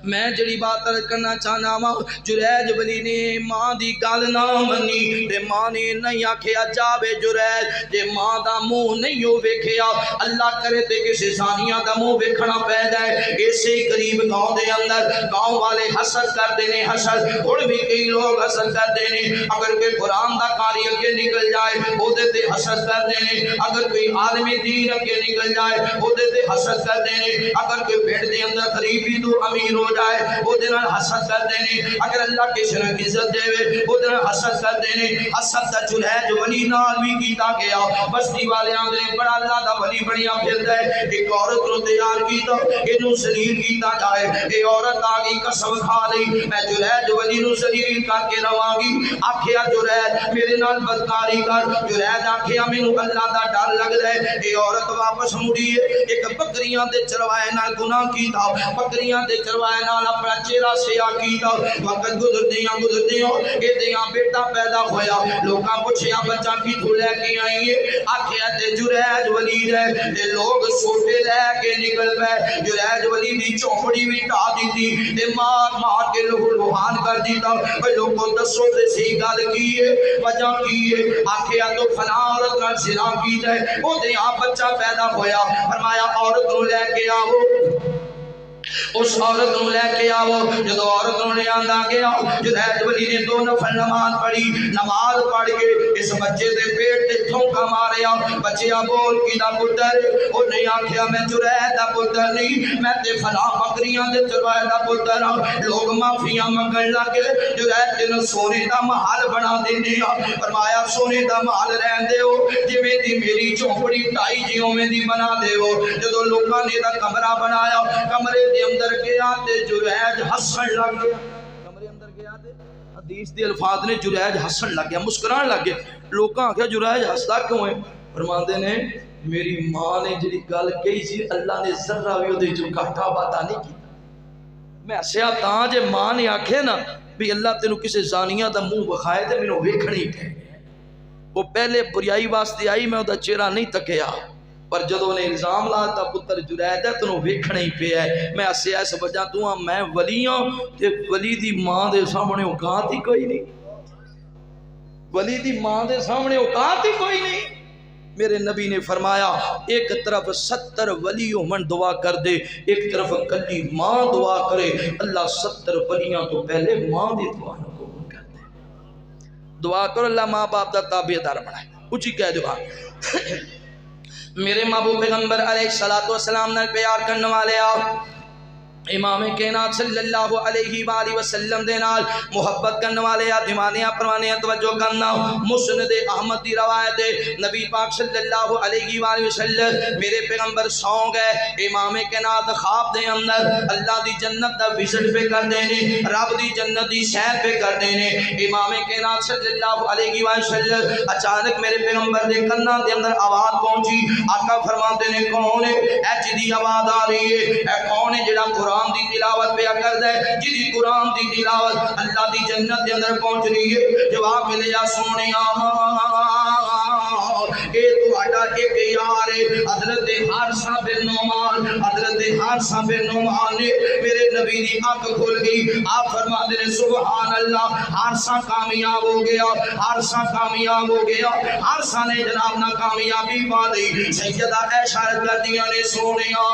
میں جڑی بات کرنا چاہنا وا جریج ولی نے ماں دی گل نہ منی تے ماں نے نہیں آکھیا جاوے جریج جے ماں دا منہ نہیں ہو ویکھیا اللہ کرے تے کسے زانیہ دا منہ ویکھنا پے جائے ایسے ہی قریب گاؤں دے اندر گاؤں والے حسد کردے نے حسد ہن بھی کئی لوگ حسد کردے نے اگر کوئی قرآن دا قاری اگے نکل جائے او دے تے حسد کردے نے اگر کوئی عالم دین اگے نکل جائے او دے تے حسد کردے نے اگر کوئی پیٹ دے اندر غریبی تو امیر ہو جائے وہ دن حسد کر دینے اگر اللہ کسی نے عزت دے وہ دن حسد کر دینے حسد دا جلیج ولی نال بھی کیتا گیا بستی والے آندے بڑا اللہ دا ولی بڑیاں پھر دے ایک عورت رو تیار کیتا انہوں سلیل کیتا جائے اے عورت آگئی قسم کھا لی میں جلیج ولی نو سلیل کر کے رواں گی آکھیا جلیج میرے نال بدکاری کر جلیج آکھیا مینوں اللہ دا ڈر لگ دے اے عورت واپس مڑی ایک بکریاں دے چروائے نال گناہ کیتا بکریاں دے چروائے نال اپنا چہرہ سیاہ کیتا وقت گزر دیاں اے دیاں بیٹا پیدا ہویا لوکاں پوچھیا بچہ کی تو لے کے آئی ہے آکھیا تے جریج ولی ہے تے لوگ سوٹے لے کے نکل گئے جریج ولی دی چوپڑی بھی ٹا دیتی تے مار کے لوگ لوہان کر دیتا اے لوگوں دسو تے صحیح گل کی ہے وجہ کی ہے آکھیا تو فلاں عورت نال زنا کیتا ہے او دیاں بچہ پیدا ہویا فرمایا عورت نو لے کے آؤ اس عورت نو لے کے آؤ جدو عورت نو لے آندا گیا جریج ولی نے 2 نفل نماز پڑھی نماز پڑھ کے اس بچے دے پیٹ تے ٹھونکا ماریا بچیا بول کیدا پتر او نہیں آکھیا میں جریج دا پتر نہیں میں تے فلاں بکریاں دے چروائے دا پتر ہاں لوگ معافیاں منگن لگے جریج تینوں سونے دا محل بنا دیندے فرمایا سونے دا محل رہن دیو جویں دی میری چوپڑی ٹائی جیویں دی بنا دیو جدو لوکاں نے دا کمرہ بنایا کمرے دے اندر گیا تے جریج ہسن لگ گیا کمرے اندر گیا تے حدیث دے الفاظ نے جریج ہسن لگ گیا مسکران لگ گیا لوکاں آکھیا جریج ہسدا کیوں ہے فرماندے نے میری ماں نے جڑی گل کہی سی اللہ نے ذرہ بھی اودے چوں گھاٹا واٹا نہیں کیتا میں ہسیا تاں جے ماں نے آکھے نا بھی اللہ تینوں کسے زانیہ دا منہ وکھائے تے مینوں ویکھنی پے وہ پہلے بریائی واسطے آئی میں اودہ چہرہ نہیں تکیا پر جدوں نے الزام لاتا پتر جریج ہے تنوں ویکھنا ہی پیا ہے میں اسے ایس وجہ تو ہاں میں ولی ہوں تے ولی دی ماں دے سامنے اوقات ہی کوئی نہیں ولی دی ماں دے سامنے اوقات ہی کوئی نہیں میرے نبی نے فرمایا ایک طرف 70 ولی من دعا کر دے ایک طرف کلی ماں دعا کرے اللہ 70 ولیاں تو پہلے ماں دی دعا نہ قبول کر دے دعا کرو اللہ ماں باپ دا تابعدار بنائے اچھی کہہ دعا میرے محبوب پیغمبر علیہ السلام نے پیار کرنے والے آؤ امام کائنات صلی اللہ علیہ وآلہ وسلم دے نال محبت کرنے والے دیوانے پروانے توجہ کرنا مسند احمد دی روایت ہے نبی پاک صلی اللہ علیہ وآلہ وسلم میرے پیغمبر سو گئے امام کائنات خواب دے اندر اللہ دی جنت دا وزٹ پہ کر دینے رب دی جنت دی سیر پہ کر دینے امام کائنات صلی اللہ علیہ وآلہ وسلم اچانک میرے پیغمبر دے کناں دے اندر آواز پہنچی آقا فرماتے نے کون ہے اے جدی آواز آ رہی ہے اے کون ہے جڑا قرآن دی تلاوت پہ کر دے جدی قرآن دی تلاوت اللہ دی جنت دے اندر پہنچ رہی ہے جواب ملے یا سونیا اے تو اڈا ایک یار حضرت حارثہ بن نعمان حضرت حارثہ بن نعمان نے میرے نبی دی آنکھ کھل گئی آپ فرماتے ہیں سبحان اللہ حارثہ کامیاب ہو گیا حارثہ کامیاب ہو گیا حارثہ نے جناب نہ کامیابی پا دی سیدہ عائشہ کر دیا نے سونیا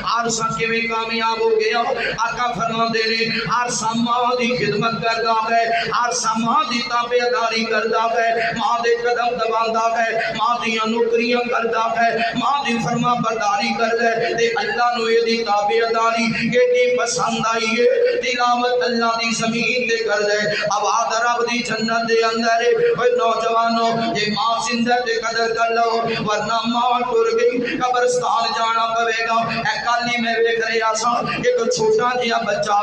حارثہ کے بھی کامیاب ہو گیا آقا فرماتے ہیں حارثہ ماں دی خدمت کرتا ہے حارثہ ماں دی تابعداری کرتا ہے ماں دے قدم دباندا ہے ماں دی نوکریاں کرتا ہے ماں دی فرما برداری کرتا ہے تے اللہ نو یہ دی تابعداری کیڑی پسند آئی ہے تلاوت اللہ دی زمین تے کر دے آواز رب دی جنت دے اندر اے نوجوانو یہ ماں زندہ تے قدر کر لو ورنہ ماں ٹر گئی قبرستان جانا پڑے گا اے کالی میں دیکھ رہا سا ایک چھوٹا جہا بچہ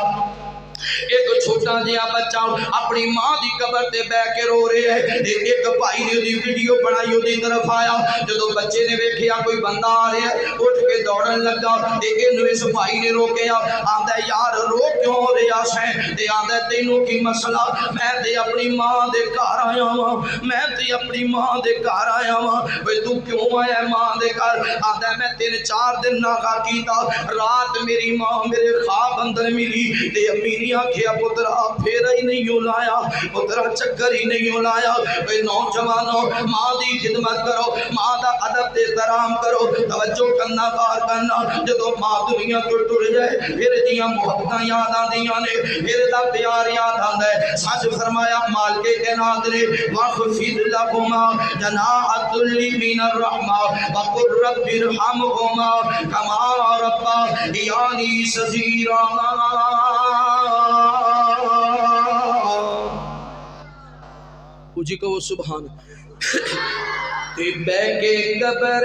ایک چھوٹا جہا بچہ اپنی ماں دی قبر تے بہ کے رو رہے ہے ایک بھائی نے دی ویڈیو بنائی دی طرف آیا جدو بچے نے ویکھیا کوئی بندہ آ رہا ہے اٹھ کے دوڑن لگا تے اینو اس بھائی نے روکیا آندا یار رو کیوں رہیا ہے تے آندا تینوں کی مسئلہ میں تے اپنی ماں دے گھر آیا ہاں میں تے اپنی ماں دے گھر آیا ہاں اوے تو کیوں آیا ماں دے گھر آندا میں 3-4 دن ناغا کیتا رات میری ماں میرے خواب اندر ملی تے امی نے آکھیا پترا پھیرا ہی نہیں لایا پترا چکر ہی نہیں لایا اے نوجوانوں ماں دی خدمت کرو ماں دا ادب تے احترام کرو توجہ کرنا کار کرنا جدو ماں دنیا تو ٹر جائے پھر دیاں محبتاں یاد آندیاں نے پھر دا پیار یاد آندا ہے سچ فرمایا مالک کائنات نے واخفض لهما جناح الذل من الرحمہ وقل رب ارحمهما كما ربياني صغيرا اجی کو سبحان تے بہ کے قبر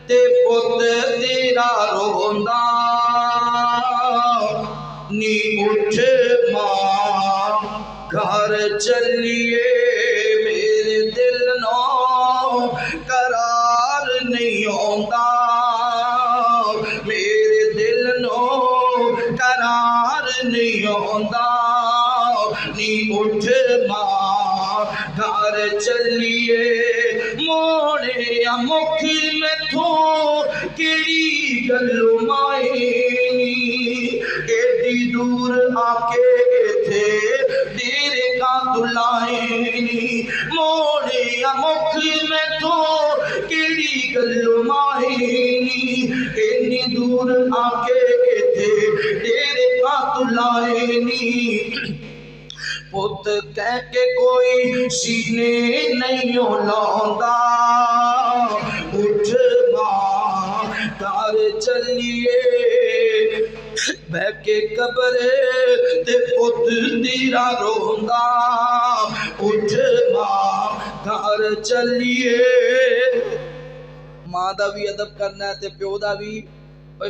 تے پت تیرا روندا نی اٹھ ماں گھر چلیے میرے دل نو قرار نہیں ہوندا میرے دل نو قرار نہیں ہوندا نی اٹھ ماں گھر چلیے موڑے مکھ میں تھو کیڑی گلو مائنی ایڈی دور آ کے تھے دیر کا دلائنی موڑے مکھ میں تھو کیڑی گلو مائنی ایڈی دور آ کے تھے دیر کا دلائنی پت کہہ کے کوئی سینے نہیں لوندا اٹھ ماں گھر چلیے بہ کے قبر تے پت تیرا روندا اٹھ ماں گھر چلیے ماں دا بھی ادب کرنا ہے تے پیو دا بھی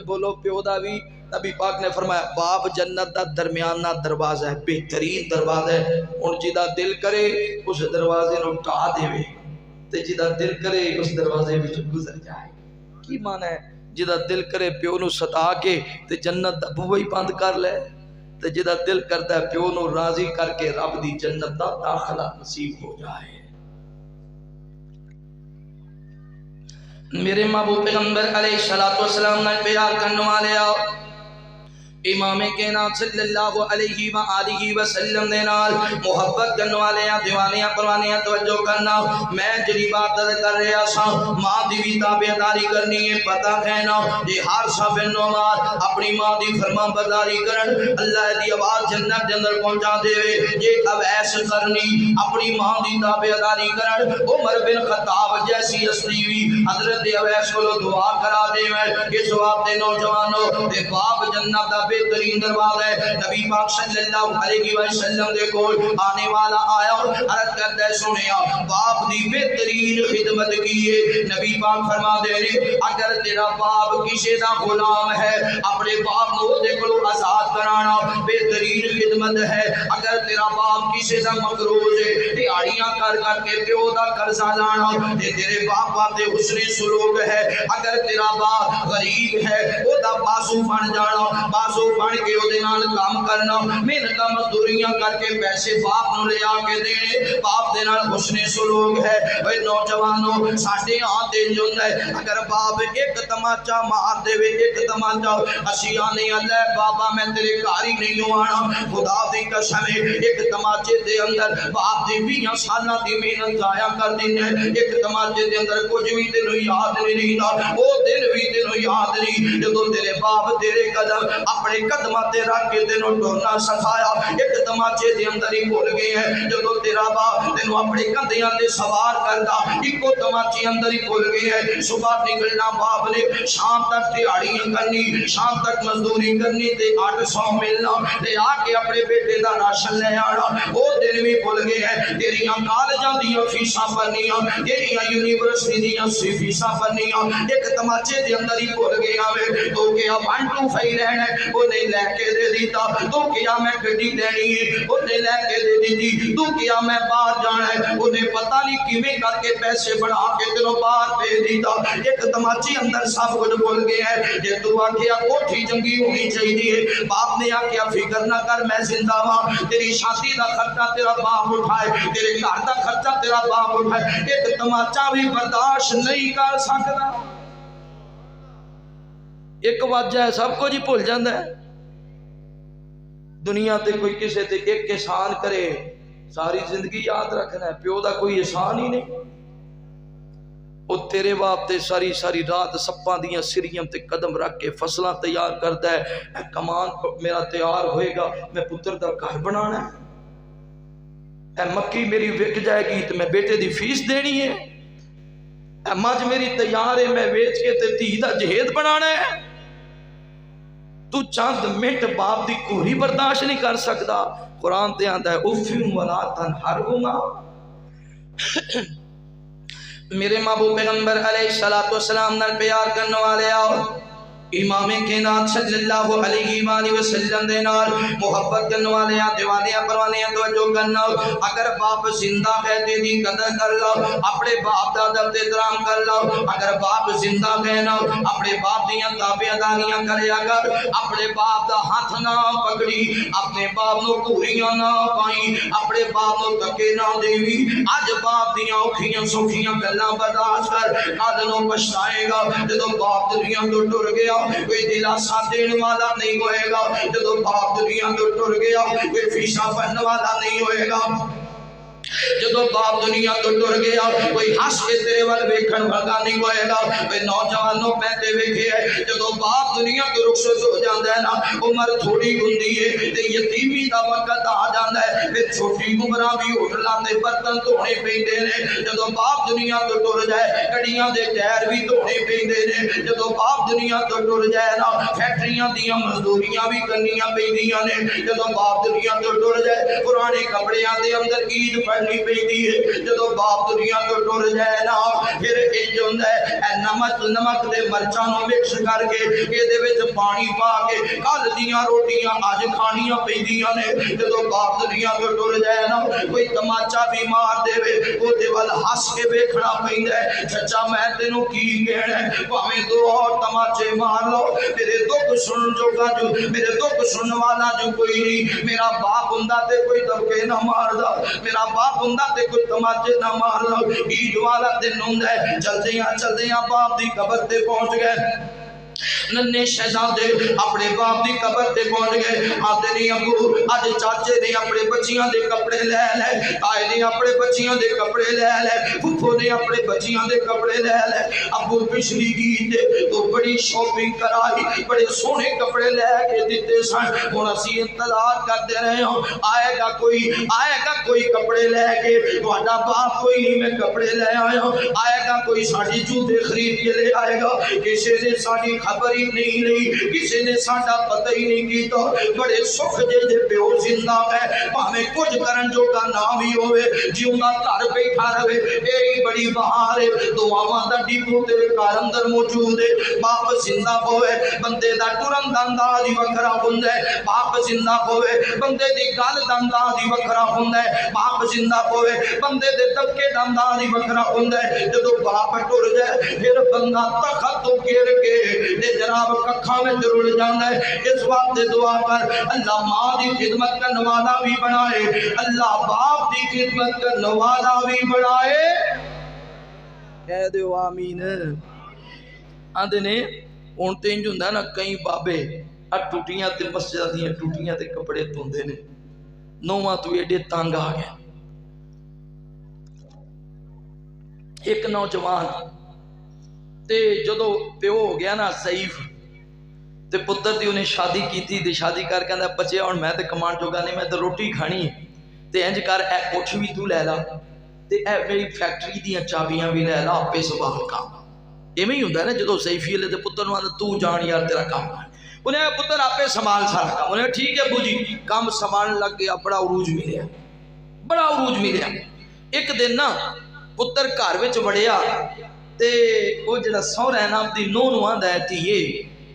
بولو پیو دا بھی نبی پاک نے فرمایا باب جنت دا درمیانہ دروازہ ہے بہترین دروازہ ہے اور جدا دل کرے اس دروازے نو ٹا دے تے جدا دل کرے اس دروازے وچ گزر جائے کی معنی ہے جدا دل کرے پیو نو ستا کے تے جنت دا بوئی بند کر لے تے جدا دل کرتا ہے پیو نو راضی کر کے رب دی جنت دا داخلہ نصیب ہو جائے میرے محبوب پیغمبر علیہ الصلوۃ والسلام نے پیار کرنے والے آؤ امام کائنات صلی اللہ علیہ وآلہ وسلم دے نال محبت کرنے والے دیوانیاں پروانیاں توجہ کرنا. میں جڑی بات کر رہا سا ماں دی بھی تابعداری کرنی ہے. پتہ کہنا جی ہر سب نومار اپنی ماں دی فرما برداری کرن اللہ دی آواز جنت دے اندر پہنچا دے. جی اب ایس کرنی اپنی ماں دی تابعداری کرن عمر بن خطاب جیسی ہستی بھی حضرت اویس کو دعا کرا دے. اس واسطے نوجوانوں تے باپ جنت دا بہترین دروازہ ہے. نبی پاک صلی اللہ علیہ وسلم دے کول آنے والا آیا عرض کرتا ہے سنیا باپ دی بہترین خدمت کی ہے. نبی پاک فرما دے رہے اگر تیرا باپ کسی دا غلام ہے اپنے باپ کو دے کولو آزاد کرانا بہترین خدمت ہے. اگر تیرا باپ کسی دا مقروض ہے دیہڑیاں کر کر کے پیو دا قرضہ لانا تے تیرے باپ تے حسن سلوک ہے. اگر تیرا باپ غریب ہے او دا بازو بن جانا بازو بن کے او دے نال کام کرنا محنت مزدوریاں کر کے پیسے باپ نو لے آ کے دینے باپ دے نال حسن سلوک ہے. اے نوجوانوں ساڈے ہاں تے جوندا ہے اگر باپ ایک تماچا مار دے ایک تماچا اسی آنے اللہ بابا میں تیرے گھر ہی نہیں آنا خدا دی قسم ایک تماچے دے اندر باپ دی 20 سالاں دی محنت ضائع کر دینے ایک تماچے دے اندر کچھ بھی تینوں یاد نہیں رہتا وہ دن بھی تینوں یاد نہیں جدوں تیرے باپ تیرے قدم اپنے قدماں تے رکھ کے تینوں ٹورنا سکھایا ایک تماچے دے اندر ہی بھول گئے ہیں. جدوں تیرا باپ تینوں اپنے کندھیاں تے سوار کردا اکو تماچے اندر ہی بھول گئے ہیں. صبح نکلنا باپ نے شام تک دیہڑیاں کرنی شام تک مزدوری کرنی تے 800 ملنا تے آ کے اپنے بیٹے دا راشن لے آنا وہ دن بھی بھول گئے ہیں. تیریاں کالجاں دیاں فیساں بھرنیاں تیریاں یونیورسٹی دیاں فیساں بھرنیاں ایک تماچے دے اندر ہی بھول گیا میں تو کیا 1 2 5 رہنا ہے وہ نہیں لے کے دے دیتا تو کیا میں گڈی لینی ہے وہ نہیں لے کے دے دیتی تو کیا میں باہر جانا ہے انہیں پتہ نہیں کیویں کر کے پیسے بنا کے تینوں باہر دے دیتا. ایک تماچے اندر سب کچھ بھول گیا ہے. جے تو آکھیا کوٹھی چنگی ہونی چاہیے باپ نے آکھیا فکر نہ کر میں زندہ ہاں تیری شادی دا خرچہ تیرا باپ اٹھائے تیرے گھر دا خرچہ تیرا باپ اٹھائے. ایک تماچا بھی برداشت نہیں کر سکتا. ایک وجہ ہے سب کو جی بھول جاندہ ہے. دنیا تے کوئی کسے تے ایک احسان کرے ساری زندگی یاد رکھنا ہے پیو دا کوئی احسان ہی نہیں. وہ تیرے باپ تے ساری ساری رات سپاں دیاں سریاں تے قدم رکھ کے فصلہ تیار کرتا ہے. اے کمان میرا تیار ہوئے گا میں پتر دا گھر بنانا ہے. اے مکی میری وک جائے گی تو میں بیٹے دی فیس دینی ہے. اے مجھ میری تیار ہے میں بیچ کے تے دھی دا جہیز بنانا ہے. تو چاند منٹ باپ دی کوری برداشت نہیں کر سکتا. قرآن تے آندا ہے اُفٍ وَلَا تَنْهَرْهُمَا. میرے محبوب پیغمبر علیہ السلام نال پیار کرنے والے آؤ امام کائنات صلی اللہ علیہ وآلہ وسلم دے نال محبت کرنے والے دیوانیاں پروانیاں توجہ کرنا. اگر باپ زندہ ہے تیری قدر کر لو اپنے باپ دا ادب احترام کر لو. اگر باپ زندہ ہے نا اپنے باپ دیاں تابعداریاں کریا کر اپنے باپ دا ہاتھ نہ پکڑی اپنے باپ نو کوریاں نہ پائی اپنے باپ نو دھکے نہ دیوی. اج باپ دیاں اوکھیاں سوکھیاں گلاں برداشت کر کل نو پچھتائے گا جدوں باپ دنیا تو ٹر گیا کوئی دلاسا دین والا نہیں ہوئے گا. جدو باپ دنیا تو ٹر گیا کوئی فیسا بننے والا نہیں ہوئے گا. جدو باپ دنیا تو ٹر گیا کوئی ہس کے تیرے وال ویکھن والا نہیں ہوئے گا. کوئی نوجوانوں پہتے ویکھے ہے جدو باپ دنیا تو رخصت ہو جاتا ہے نا عمر تھوڑی ہوندی ہے تے یتیمی دا وقت آ جاتا ہے پھر چھوٹی عمراں بھی ہوٹلاں تے برتن دھونے پیندے نے. جدو باپ دنیا تو ٹر جائے گڈیاں دے ٹائر بھی دھونے پیندے نے. جدو باپ دنیا تو ٹر جائے نا فیکٹریاں دیاں مزدوریاں بھی کرنیاں پیندیاں نے. جدو باپ دنیا تو ٹر جائے پرانے کپڑیاں دے اندر عید پڑھنی پیندی ہے. جدو باپ دنیا تو ٹر جائے نا پھر انج ہوندا ہے اے نمک دے مرچاں نوں مکس کر کے اے وچ پانی پا کے کل دیاں روٹیاں اج کھانیاں پیندیاں نے. جدو باپ دنیا تو ٹر جائے نا کوئی تماچا بھی مار دے او دے ول ہس کے ویکھنا پیندا ہے. چچا میں تینوں کی کہنا ہے بھاویں 2 اور تماچے مار لو میرے دکھ سن جوگا جو میرے دکھ سن والا جو کوئی نہیں. میرا باپ ہوندا تے کوئی دبکے نہ ماردا میرا باپ ہوندا تے کوئی تماچے نہ ماردا. عید والا دن ہوندا ہے چلدیاں چلدیاں باپ دی قبر تے پہنچ گئے ننے شہزادے اپنے باپ دی قبر تے پہنچ گئے، آتے نہیں ابو اج چاچے نے اپنے بچیاں دے کپڑے لے لے، تائے نے اپنے بچیاں دے کپڑے لے لے، پھپھو نے اپنے بچیاں دے کپڑے لے لے۔ ابو پچھلی عید تو بڑی شاپنگ کرائی، بڑے سونے کپڑے لے کے دیتے سن، ہن اسی انتظار کرتے رہے ہوں آئے گا کوئی کپڑے لے کے، تہاڈا باپ کوئی نہیں میں کپڑے لے آیا ہوں، آئے گا کوئی ساڈی جوتے خرید کے لے آئے گا، کسی نے ساڈی خبر ہی نہیں لئی، کسی نے ساڈا پتہ ہی نہیں کیتا۔ بڑے سکھ دے پیو زندہ ہے، بھاویں کچھ کرن جو کا نام ہی ہوئے، جیوندا گھر بیٹھا رہے، اے بڑی بہار ہے، دعاواں دا ڈیپو تیرے گھر اندر موجود ہے۔ باپ زندہ ہوئے بندے دا ٹرن دا انداز ہی وکھرا ہوندا ہے، باپ زندہ ہوئے بندے دی گل دا انداز ہی وکھرا ہوندا ہے، باپ زندہ ہوئے بندے دے دبکے دا انداز ہی وکھرا ہوندا ہے۔ جدوں باپ ٹر جائے پھر بندہ تخت تو گر کے تے جناب ککھاں وچ رل جاندا ہے۔ اس واسطے دعا کر اللہ ماں دی خدمت کرن والا بھی بنائے، اللہ باپ دی خدمت کرن والا بھی بنائے۔ کہہ دیو آمین۔ آندے نے ہن تے انج ہوندا نا کئی بابے ٹوٹیاں تے مسجداں دیاں ٹوٹیاں تے کپڑے دھوندے نے، نواں تو ایڈے تنگ آ گئے۔ ایک نوجوان تے جدو پیو ہو گیا نا سیف تے پتر دی انہیں شادی کیتی تے شادی کر کے بچے ہن میں تے کمان جوگا نہیں، میں تے روٹی کھانی ہے تے انج کر اے کوٹھ بھی تو لے لا تے اے میری فیکٹری دیاں چابیاں بھی لے لا، آپے سنبھال کام۔ ایویں ہی ہوندا ہے نا جدو سیفی لے تے پتر نوں آندا تو جان یار تیرا کام ہے، انہیں پتر آپے سنبھال سارا کام، انہیں ٹھیک ہے ابو جی کام سنبھالن لگ گیا، بڑا عروج ملیا، بڑا عروج ملیا۔ ایک دن نا پتر گھر وچ وڑیا تے وہ جڑا سہرا ہے نا اپنی نوہ نوں آندا ہے تیے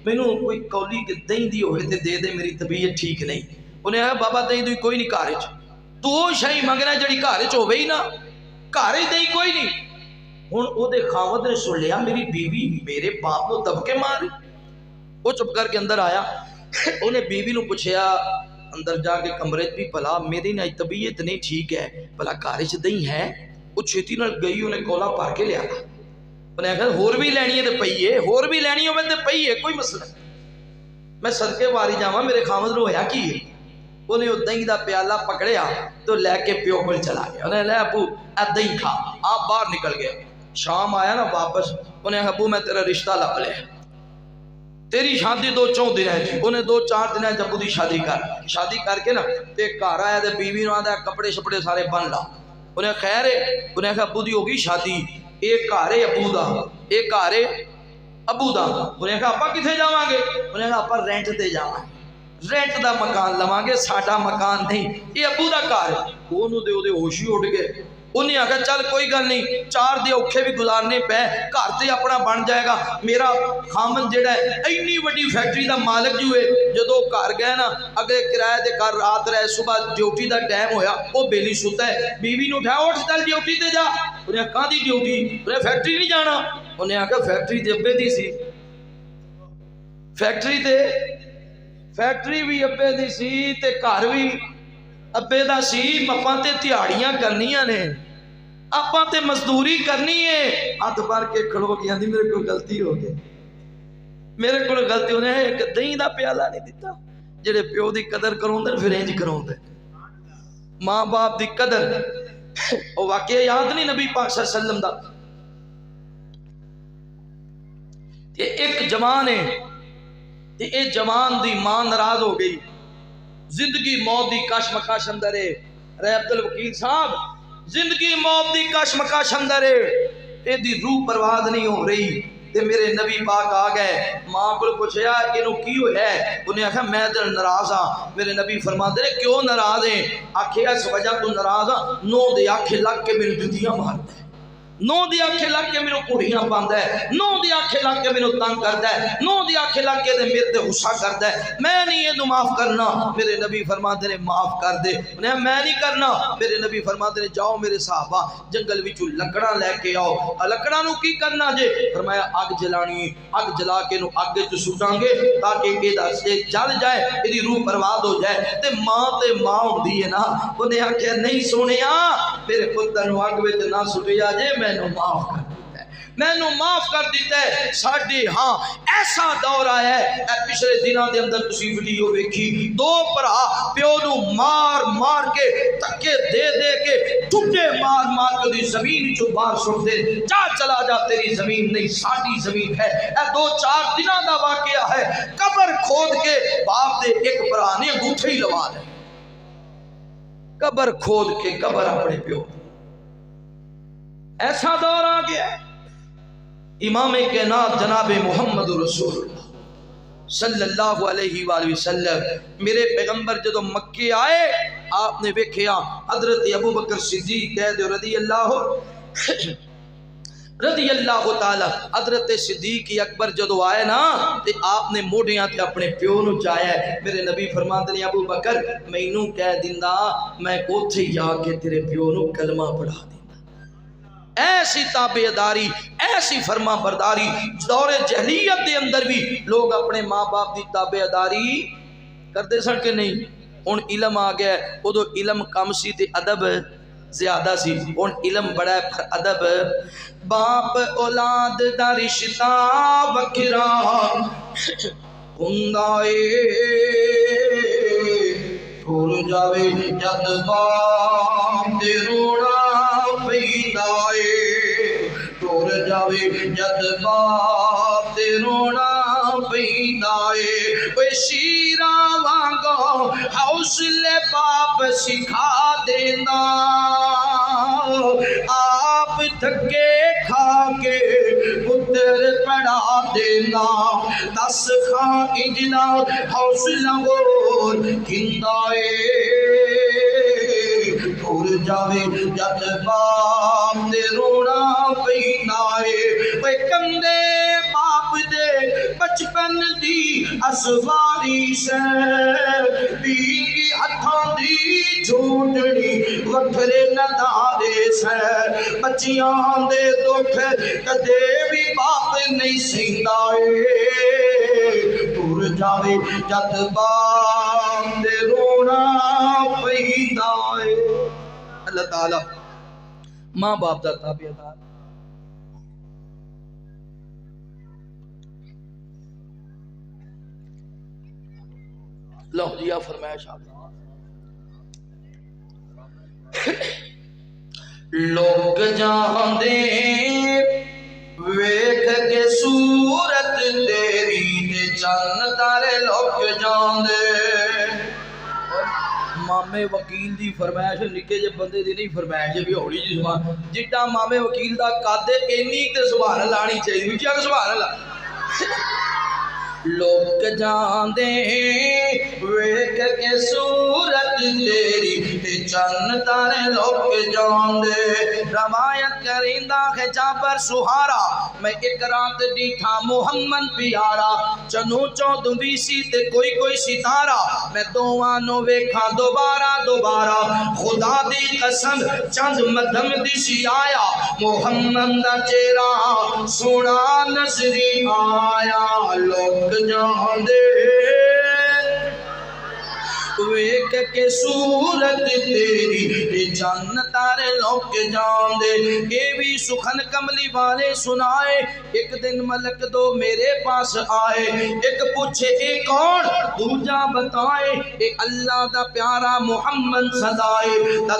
مینوں کوئی کولی کہ دہی دی ہوئے تے دے دے، میری طبیعت ٹھیک نہیں۔ انہیں کہا بابا دہی دوئی کوئی نہیں گھر وچ، تو وہ شئی منگنا جڑی گھر وچ ہووے ہی نا، گھر وچ دہی کوئی نہیں۔ ہن او دے خاوند نے سن لیا میری بیوی میرے باپ نوں دبکے مار، وہ چپ کر کے اندر آیا، انہیں بیوی نوں پوچھیا اندر جا کے کمرے بھی بھلا میری نا طبیعت نہیں ٹھیک ہے، بھلا گھر وچ دہی ہے؟ وہ چھتی نال گئی انہیں کولا بھر کے لیا، انہیں کہا ہور بھی لینی ہے تے پئی ہے، ہور بھی لینی ہوے تے پئی ہے، کوئی مسئلہ میں صدقے واری جاواں میرے خاوند نوں ہویا کی ہے؟ انہیں وہ دہی دا پیالہ پکڑیا تو لے کے پیو کول چلا گیا، انہیں لے ابو اے دہی کھا، آپ باہر نکل گئے۔ شام آیا نا واپس، انہیں ابو میں تیرا رشتہ لب لیا، تیری شادی 2-4 دن ہے، انہیں 2-4 دن ہے جب دی شادی کر کے نا تے گھر آیا تے بیوی نوں آندا کپڑے شپڑے سارے بن لا، انہیں خیر ہے، انہیں کہا ابو دی ہوگی شادی، ایک گھر ہے ابو دا، ایک گھر ہے ابو دا، انہیں کہا اپا کتھے جاواں گے؟ انہیں کہا اپا رینٹ تے جاواں، رینٹ دا مکان لواں گے، ساڈا مکان نہیں، یہ ابو دا گھر ہے۔ انہوں دے ہوش ہی اٹھ گئے، انہیں آگا چل کوئی گل نہیں، 4 دے اوکھے بھی گزارنے پہ گھر تے اپنا بن جائے گا، میرا خامن جڑا ہے اینی وڈی فیکٹری دا مالک جو ہے، جدو گھر گئے نا اگلے کرائے دے گھر رات رہے، صبح ڈیوٹی دا ٹائم ہویا، وہ بیلی ستا ہے، بیوی نو اٹھایا اٹھ چل ڈیوٹی تے جا، انہیں کہاں دی ڈیوٹی؟ انہیں فیکٹری نہیں جانا، انہیں آگا فیکٹری تے ابے دی سی، فیکٹری بھی ابے دی سی تے گھر بھی ابے دا سی، اپاں تے تیاڑیاں کرنیاں نے، اپاں تے مزدوری کرنی ہے۔ ہاتھ بھر کے کھڑو گیا دی میرے کو غلطی ہو گئی، میرے کو غلطی ہونے ہے، ایک دہی دا پیالہ نہیں دیتا، جڑے پیو دی قدر کروں دے پھر انج کروں دے، ماں باپ دی قدر۔ او واقعہ یاد نہیں نبی پاک صلی اللہ علیہ وسلم دا، کہ ایک جوان ہے تے اے جوان دی ماں ناراض ہو گئی، زندگی موت دی کشمکش اندر ہے، رے عبد الوکیل صاحب زندگی موت دی کشمکش اندر ہے، اے دی روح پرواز نہیں ہو رہی، تے میرے نبی پاک آ گئے، ماں کو پوچھیا انہوں کی ہے؟ انہیں آخیا میں دل ناراض ہاں، میرے نبی فرماتے ہیں کیوں ناراض ہیں؟ آخیا اس وجہ تو ناراض ہاں، 9 دے آنکھیں لگ کے میرے جدیاں مارتا ہے، 9 دی آنکھیں لگ کے میرے کوڑیاں پاندا ہے، 9 دی آنکھیں لگ کے میرے تنگ کردا ہے، 9 دی آنکھیں لگ کے میرے تے غصہ کردا ہے، میں نہیں یہ معاف کرنا۔ میرے نبی فرماتے ہیں معاف کر دے، انہیں میں نہیں کرنا۔ میرے نبی فرماتے ہیں جاؤ میرے صحابہ جنگل وچوں لکڑاں لے کے آؤ، لکڑاں نو کی کرنا جے؟ فرمایا اگ جلانی، اگ جلا کے نو اگ وچ سٹاں گے تاکہ یہ دسے جل جائے، یہ روح برباد ہو جائے۔ تے ماں ہوندی ہے نا، انہیں آخیا نہیں سونیا میرے پتر نو اگ وچ نہ سٹیا جے، میں معاف کر دیتا ہے، مینوں معاف کر دیتا ہے. ساڈے ہاں ایسا دور آیا ہے, پچھلے دنوں دے اندر تسی ویڈیو ویکھی, دو بھرا پیو نو مار مار کے تکے دے دے کے ٹھڈے مار مار کے دی زمین چوں باہر سٹ دے, جا چلا جا, تیری زمین نہیں ساڈی زمین ہے. اے 2-4 دنوں دا واقعہ ہے. قبر کھود کے باپ دے ایک بھرا نے انگوٹھے ہی لوا دے, قبر کھود کے قبر اپنے پیو. ایسا دور آ گیا. امام کائنات جناب محمد رسول اللہ صلی اللہ علیہ وآلہ وسلم میرے پیغمبر جدو مکے آئے, آپ نے ویکھیا حضرت ابو بکر صدیق رضی اللہ تعالی, حضرت صدیق اکبر جدو آئے نا تے آپ نے موڑیاں تے اپنے پیو نو چایا ہے. میرے نبی فرماندے نے ابو بکر مینوں کہہ دیندا میں اوتھے جا کے تیرے پیو نو کلمہ پڑھا دیندا. ایسی تابعداری, ایسی فرما برداری. دور جہلیت دے اندر بھی لوگ اپنے ماں باپ دی تابعداری کرتے سن کہ نہیں؟ ہن علم آ گیا, ادو علم کم سی تے ادب زیادہ سی, ہن علم بڑا ہے پر ادب. باپ اولاد دا رشتہ وکھرا ہوندا اے, ٹر جاوے جد باپ تے رونا پیندا اے, ٹر جاوے جد باپ تے رونا پیندا اے. اوے شیراں وانگوں حوصلے باپ سکھا دیندا, آپ تھکے کھا کے پتر پڑھا دینا. دس خاں انجنا حوصلہ اور کھندا اے, ٹر جاوے جد باپ دے رونا پیندا اے. اوے کندے باپ دے بچپن دی اسواری سے بیگی ہتھاں دی جھوٹڑی وکھرے ندارے سے. بچیاں دے دکھ کدے بھی باپ نہیں سیندا اے, ٹر جاوے جد باپ دے رونا پیندا اے. اللہ تعالی ماں باپ دا تابعدار. لو جی فرمائش آپ لوگ جاندے ویکھ کے صورت تیری تے چن تارے لوگ جاندے. مامے وکیل دی فرمائش نکے جے بندے دی نہیں فرمائش بھی ہولی جی سبحان. جڈا مامے وکیل دا قد اینی تے سبحان اللہ آنی چاہیے. کیا سبحان اللہ. لوگ جاندے ویکھ کے صورت تیری تے چن تارے لوگ جاندے. روایت کریندا ہے جابر سہارا, میں ایک رات ڈیٹھا محمد پیارا, چنو چودویں سی تے کوئی کوئی ستارہ, میں دوواں نو ویکھا دوبارہ دوبارہ, خدا دی قسم چند مدھم دسی آیا, محمد دا چہرہ سونا نظری آیا. لوگ جاندے ویکھ کے صورت تیری جان تارے لوگ جاندے. یہ بھی سخن کملی والے سنائے. ایک دن ملک دو میرے پاس آئے, ایک پوچھے اے کون, دوجا بتائے اے اللہ دا پیارا محمد صدائے.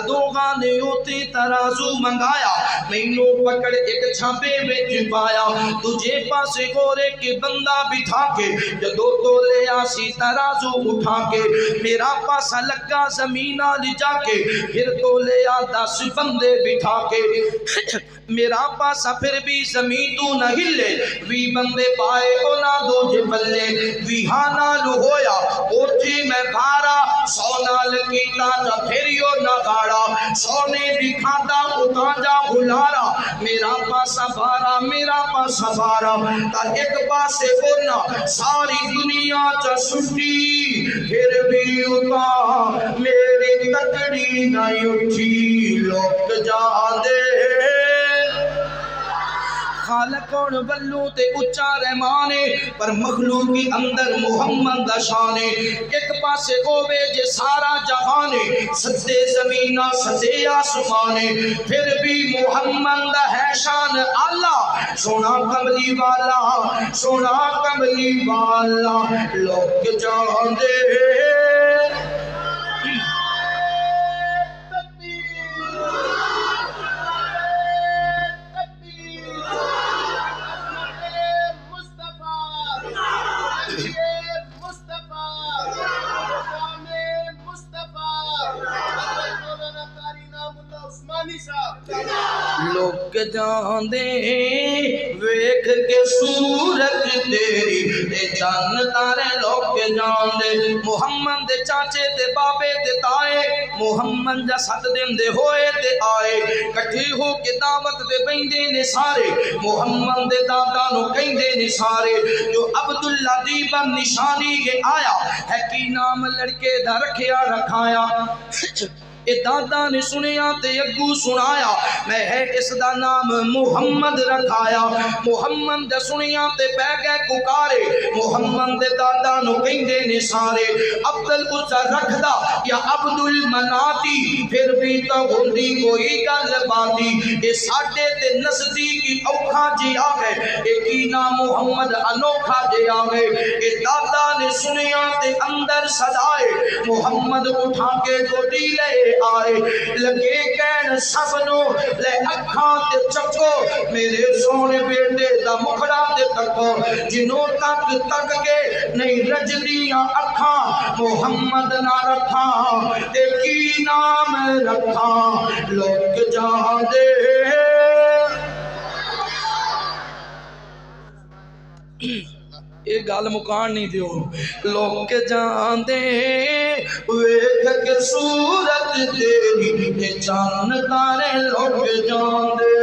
دوغاں نے اوتے ترازو منگایا, مینوں پکڑ ایک چھاپے وچ پایا, تجھے پاسے گورے کے بندہ بٹھا کے جدو تو لے آسی ترازو اٹھا کے, میرا پاسا لگا زمینہ لے جا کے پھر تو لے آ 10 بندے بٹھا کے. میرا پاسا پھر بھی زمین تو نہ ہلے, 20 بندے پائے اونا دو جے بلے, 20 نال ہویا اوٹھی میں بھارا, 100 نال کیتا جا پھریو نہ گاڑا, 100 نے بھی کھاتا اتا جا غلارا. میرا پاسا بھارا میرا پاسا بھارا, تا ایک پاسے ہونا ساری دنیا چا سٹی, پھر بھی اتا میری تکڑی نہ اٹھی. لوگ جا دے خالق اور بلو تے اچا رحمان پر مخلوق کی اندر محمد دا شان ایک پاسے ہووے جے سارا جہان ستے زمینہ ستے آسمان پھر بھی محمد دا ہے شان اللہ سونا کملی والا سونا کملی والا لوگ جان دے لوگ جاندے ویکھ کے صورت تیری تے جان تارے لوگ جاندے محمد دے چاچے تے بابے تے تائے محمد جا 7 دن دے ہوئے تے آئے کٹھی ہو کے دعوت دے بیندے نے سارے محمد دے دادا نو کہندے نے سارے جو عبداللہ دیبا نشانی کے آیا ہے کی نام لڑکے دا رکھیا رکھایا اے دادا نے سنیا تے اگو سنایا میں ہے اس دا نام محمد رکھایا محمد دا سنیا تے پہ گئے ککارے محمد دے دادا نو کہندے نے سارے عبد العزا رکھ دا یا عبد المناتی پھر بھی تو ہوندی کوئی گل باتی اے ساڈے تے نزدیکی اوکھا جی آگے اے کی نام محمد انوکھا جی آگے اے دادا نے سنیا تے اندر سجائے محمد اٹھا کے گوٹی لے آئے لگے کہن سبنو لے اکھاں تے چکو میرے سونے بیٹے دا مکھڑا تے تکو جنوں تک تک کے نہیں رجدیاں اکھاں محمد نہ رکھا تے کی نام رکھا لوگ جہاں دے یہ گال مکان نہیں دیو لوگ جان دے ویکھ کے صورت تیری تے چان تارے لوگ جان دے